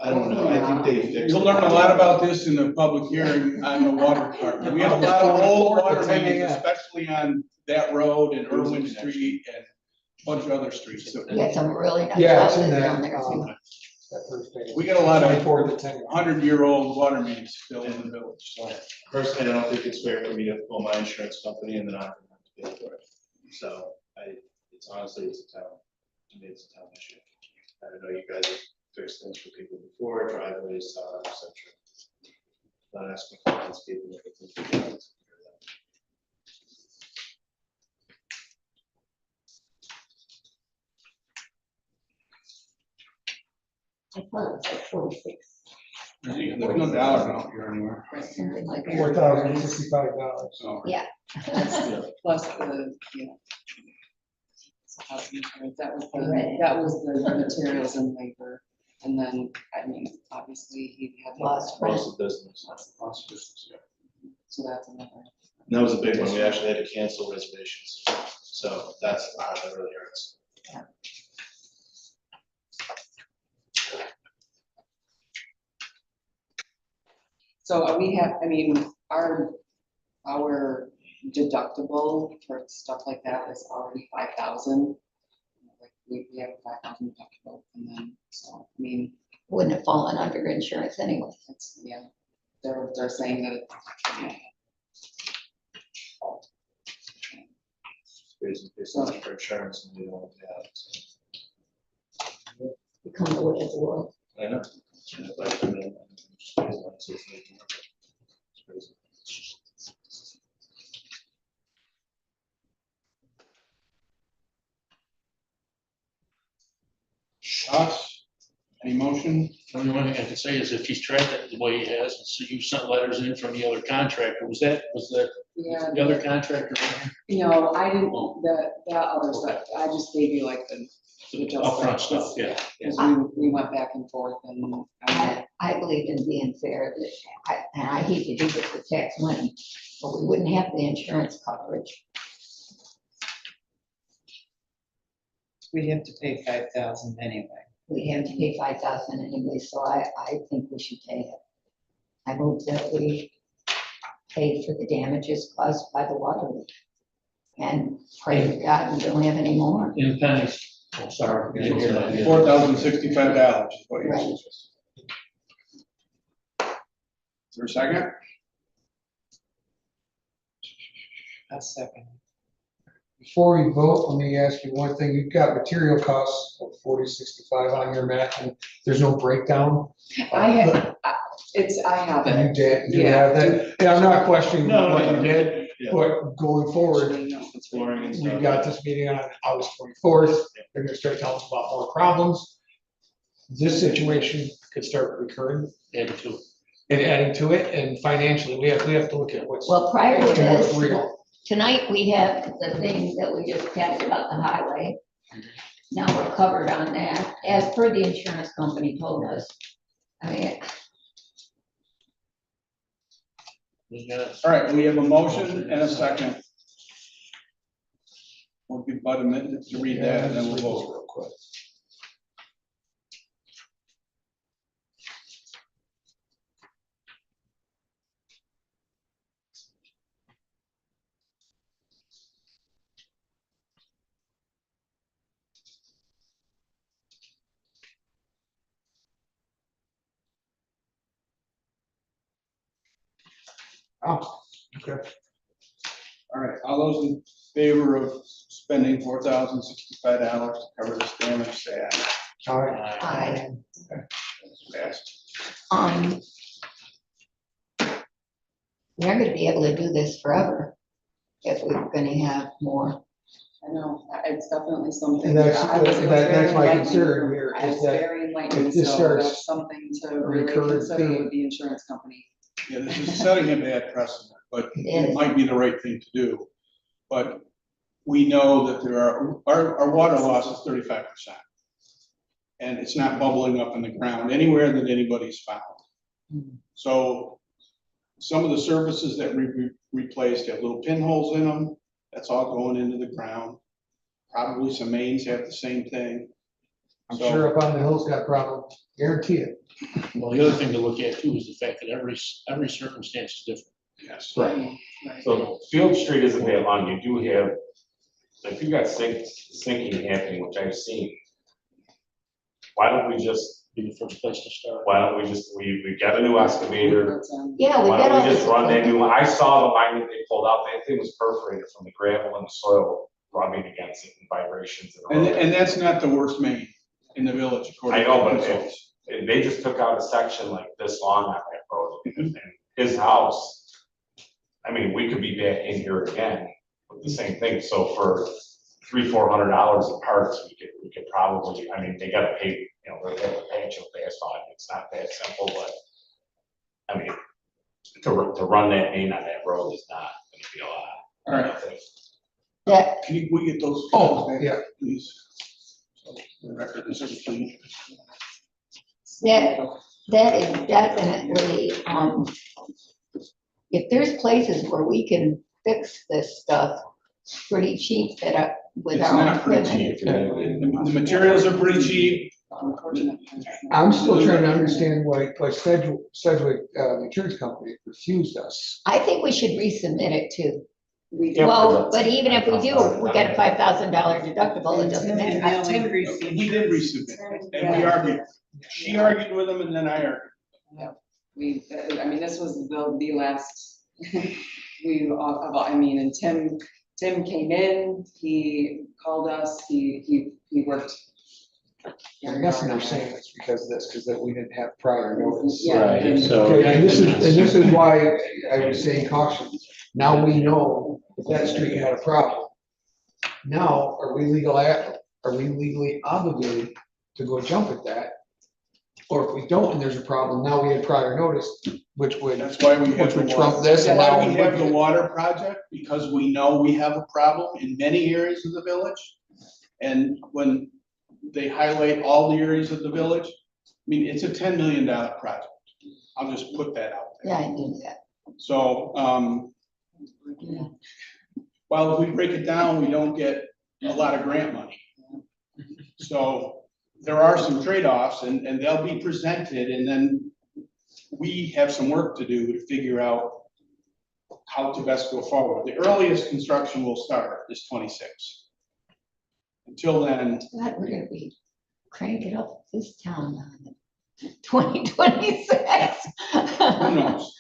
I don't know, I think they fixed it. You'll learn a lot about this in the public hearing on the water department. We have a lot of old water mains, especially on that road and Irwin Street and a bunch of other streets. You got some really nice Yeah, it's in houses that, down there too. that first page. We got a lot of 24 to 10. 100-year-old water mains still in the village, so. Personally, I don't think it's fair for me to call my insurance company and then I'm gonna have to pay for it. So it's honestly, it's a town, to me, it's a town issue. I don't know, you guys have fixed things for people before, driveways, et cetera. Not asking for landscaping, everything. I thought it was like 46, There's no dollar amount here anywhere. something like that. $4,065. So, Plus the, you know. Housing insurance, that was Right. the materials and labor, and then, I mean, obviously, he had. Lost rent. Loss of business. lots of business, yeah. So that's another. And that was a big one. We actually had to cancel reservations. So that's, that really hurts. So we have, I mean, our deductible for stuff like that is already 5,000. Like, we have a 5,000 deductible, and then, so, I mean, Wouldn't have fallen under insurance anyway. it's, yeah, they're saying that, you know, Crazy, based on for insurance and we don't have. So, Become the way of the world. I know. Yeah, but, I mean, just based on it, so it's like, it's crazy. Thoughts? Any motion? The only one thing I can say is if he's tracked it the way he has, and so you sent letters in from the other contractor, was that yeah. the other contractor? No, I didn't, that other stuff, I just gave you like the. just Upfront like stuff, this, yeah. Because we went back and forth and. I believe in being fair, and I hate to do this with tax money, but we wouldn't have the insurance coverage. We have to pay 5,000 anyway. We have to pay 5,000 anyway, so I think we should pay it. I move that we pay for the damages caused by the water leak. And pray to God we don't have any more. In pennies, oh, sorry. I didn't hear that. $4,065 is what you're Right. saying. Is there a second? A second. Before we vote, let me ask you one thing. You've got material costs of 4065 on your map, and there's no breakdown. I have it. You did, you Yeah. have that. And I'm not questioning No, what no, you did, yeah. but going forward, Actually, no. It's boring and stuff. we've got this meeting on August 24th. They're gonna start telling us about more problems. This situation could start recurring Add to it. and adding to it, and financially, we have to look at what's Well, prior to what's this, real. tonight we have the thing that we just passed about the highway. Now we're covered on that, as per the insurance company told us. I mean, We got All right, we have a motion and a second. We'll give Bud a minute to read that and then we'll vote. Real quick. Oh, okay. All right, all those in favor of spending $4,065 to cover this damage, say aye. All right. I, That's passed. we're gonna be able to do this forever if we're gonna have more. I know, it's definitely something. And that's, I was- it was that's very my enlightening. concern here, I is was that very enlightening, if this so starts that's something to really recurring consider theme. with the insurance company. Yeah, this is setting a bad precedent, but It it is. might be the right thing to do. But we know that there are, our water loss is 35%. And it's not bubbling up in the ground anywhere that anybody's found. So some of the surfaces that we replaced have little pinholes in them. That's all going into the ground. Probably some mains have the same thing. I'm So- sure up on the hill's got a problem, guarantee it. Well, the other thing to look at too is the fact that every circumstance is different. Yes. Right. So Field Street isn't that long, you do have, if you got sinking happening, which I've seen, why don't we just, Be the first place to start. we got a new excavator, Yeah, we why got all don't we this. just run that new, I saw the line that they pulled out, that thing was perforated from the gravel and the soil rubbing against it and vibrations. And that's not the worst main in the village, according I to know, the but results. they just took out a section like this long on that road, and his house, I mean, we could be back in here again with the same thing, so for $300-400 of parts, we could probably, I mean, they gotta pay, you know, they have to pay Joe asphalt, it's not that simple, but I mean, to run that main on that road is not gonna be a lot. All right. I think. That, Can we get those? Oh, back, yeah. Please. So the record is clean. that is definitely, if there's places where we can fix this stuff pretty cheap that are with It's our own not pretty equipment. cheap. The materials are pretty cheap. I'm still trying to understand why Sedgwick, insurance company refused us. I think we should resubmit it too. We Yeah, Well, but but even if we do, we got a $5,000 deductible, it doesn't matter. We did resubmit, and we argued. She argued with them, and then I argued. We, I mean, this was the last, I mean, and Tim came in, he called us, he worked. I'm guessing they're saying it's because of this, because that we didn't have prior notice. Yeah. Right, so. Okay, and this is why I was saying caution. Now we know that street had a problem. Now, are we legally obligated to go jump at that? Or if we don't and there's a problem, now we had prior notice, which would That's why we have which would the trump water. this, and That's now why we we have the would- water project, because we know we have a problem in many areas of the village. And when they highlight all the areas of the village, I mean, it's a $10 million project. I'll just put that out there. Yeah, I knew that. So, Yeah. while if we break it down, we don't get a lot of grant money. So there are some trade-offs, and they'll be presented, and then we have some work to do to figure out how to best go forward. The earliest construction will start is 26. Until then, God, we're gonna be cranking up this town on 2026. who knows?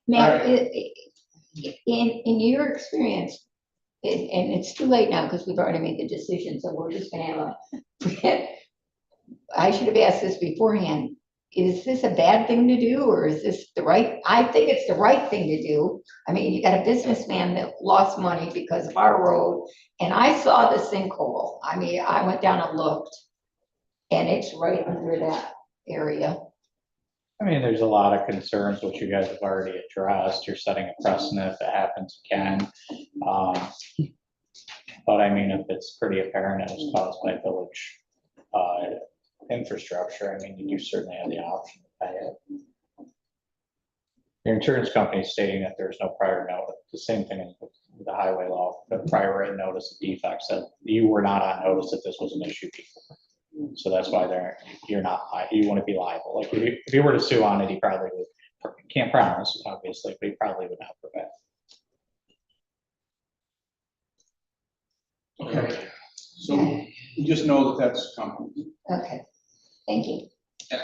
Now, All right. in your experience, and it's too late now because we've already made the decision, so we're just gonna have I should have asked this beforehand. Is this a bad thing to do, or is this the right? I think it's the right thing to do. I mean, you got a businessman that lost money because of our road, and I saw the sinkhole. I mean, I went down and looked, and it's right under that area. I mean, there's a lot of concerns which you guys have already addressed. You're setting a precedent if it happens again. But I mean, if it's pretty apparent it was caused by village infrastructure, I mean, you certainly have the option to pay it. Your insurance company is stating that there's no prior notice. The same thing in the highway law, the prior written notice of defects, that you were not on notice that this was an issue before. So that's why you wouldn't be liable. Like if you were to sue on it, he probably would, can't promise, obviously, but he probably would not prevent. Okay, so we just know that that's coming. Okay, thank you.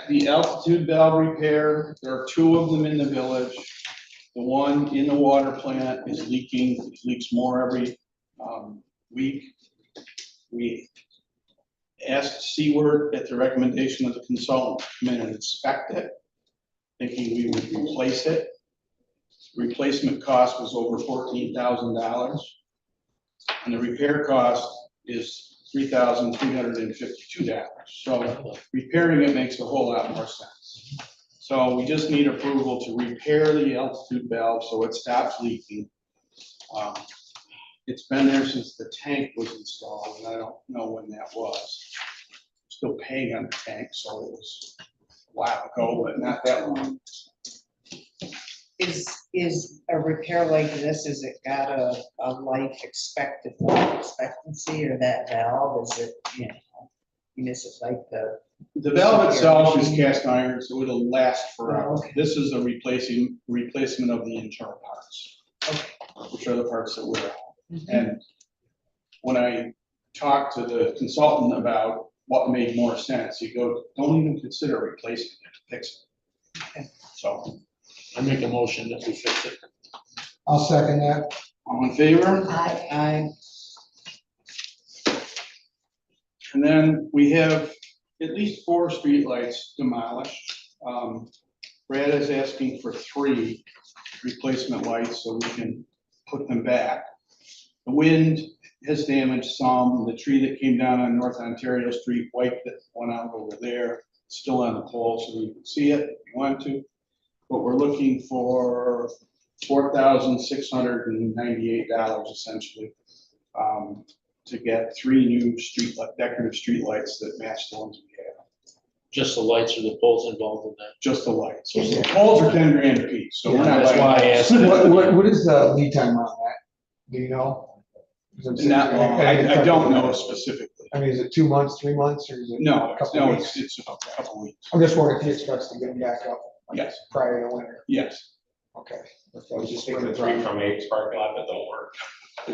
The altitude valve repair, there are 2 of them in the village. The one in the water plant is leaking, it leaks more every week. We asked Seaward at the recommendation of the consultant to come in and inspect it, thinking we would replace it. Replacement cost was over $14,000. And the repair cost is $3,352. So repairing it makes a whole lot more sense. So we just need approval to repair the altitude valve so it stops leaking. It's been there since the tank was installed, and I don't know when that was. Still paying on the tank, so it was a while ago, but not that long. Is a repair like this, is it got a life expectancy, or that valve, is it, you know, is it like The valve itself is cast iron, so it'll last forever. Okay. This is a replacement of the internal parts, which are the parts that wear out. And when I talked to the consultant about what made more sense, he goes, don't even consider replacing it, fix it. Okay. So, I make a motion that we fix it. I'll second that. all in favor? I, And then we have at least 4 streetlights demolished. Brad is asking for 3 replacement lights so we can put them back. The wind has damaged some. The tree that came down on North Ontario Street, white that went out over there, still on the pole, so you can see it if you want to. But we're looking for $4,698 essentially, to get 3 new decorative street lights that match the ones we have. Just the lights or the poles involved in that? Just the lights. So the poles are 10 grand a piece, so we're not. That's why I asked. What is the lead time on that? Do you know? Not long. I don't know specifically. I mean, is it 2 months, 3 months, or is it? No, a couple no, weeks? it's a couple weeks. I'm just wondering if he expects to get them back up. like, Yes. Prior to winter. Yes. Okay. I was just For thinking the of 3 from 8 parking lot that don't work. How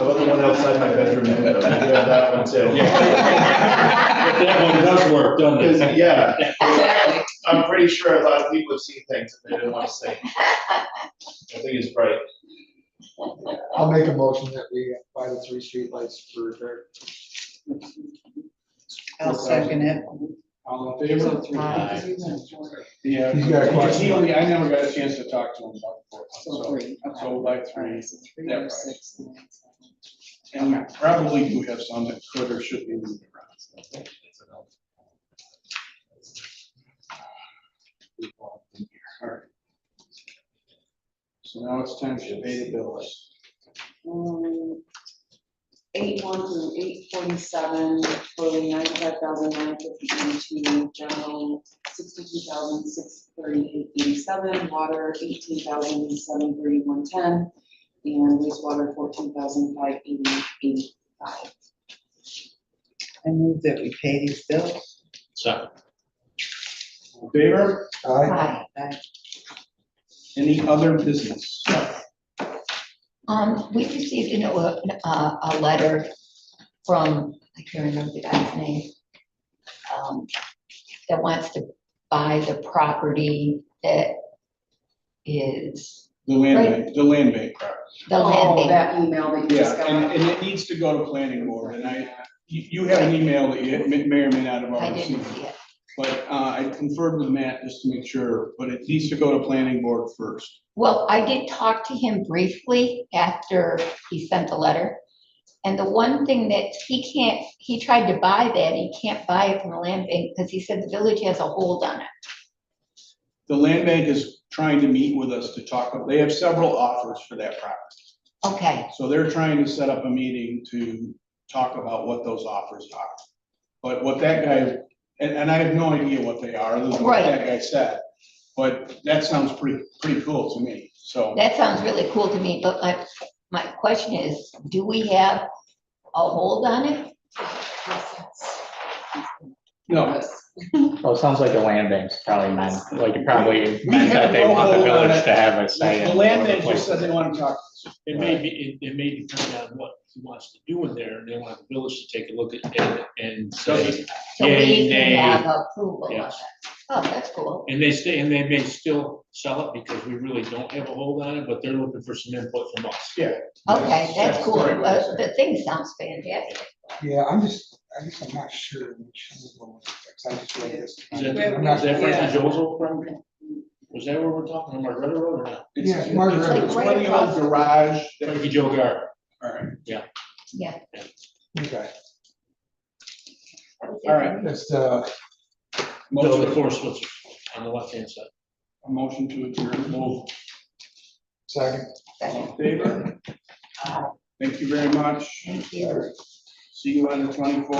about the one outside my bedroom window? We have that one too. But that one does work, doesn't it? Yeah, Exactly. I'm pretty sure a lot of people have seen things that they didn't want to see. I think it's bright. I'll make a motion that we buy the 3 streetlights for repair. I'll second it. All in favor? Yeah. He's got a question. I never got a chance to talk to him about the 4th, So so, 3, okay. so by All 3. right, so 3 that or price. 6, 9, 7. And we probably do have some that could or should be moved around. All right. So now it's time to pay the bills. 8/1 through 8/47, totaling $95,950.22, general $62,638.87, water $18,731.10, and wastewater $14,580.85. I move that we pay these bills. Second. All in favor? Aye. Hi. Any other business? We received a letter from, I can't remember the guy's name, that wants to buy the property that is The land bank, the land bank property. the land Oh, bank. that email that you just Yeah, got. and it needs to go to planning board, and you have an email that you may or may not have I already didn't seen. see it. But I confirmed with Matt just to make sure, but it needs to go to planning board first. Well, I did talk to him briefly after he sent the letter. And the one thing that he tried to buy that, he can't buy it from the land bank because he said the village has a hold on it. The land bank is trying to meet with us to talk, they have several offers for that property. Okay, So they're trying to set up a meeting to talk about what those offers are. But what that guy, and I have no idea what they are, other than what Right. that guy said. But that sounds pretty cool to me, so. that sounds really cool to me, but my question is, do we have a hold on it? No. Well, it sounds like the land bank's probably meant, like it probably meant that they want the village to have a say. The in land what bank the just said place they want to talk. It may be, it may depend on what he wants to do in there, and they want the village to take a look at it and say, So we Yay, can nay. have approval of it. Yes. Oh, that's cool. and they may still sell it because we really don't have a hold on it, but they're looking for some input from us. Yeah. Okay, that's cool. the right way to say it. The thing sounds fantastic. Yeah, I guess I'm not sure which one was it, 'cause I just read this. Is that, I'm not- is that Frankie Joe's old property? Was that where we're talking, on Margaret Road or not? It's- Yeah, Margaret. It's one of the old garage. Frankie Joe Gar. All right, Yeah. Okay, all right. that's No, Motion, the 4 switches on the left-hand side. a motion to adjourn. Move. second. All in favor? Thank you very much. Thank you. See you on the 24th.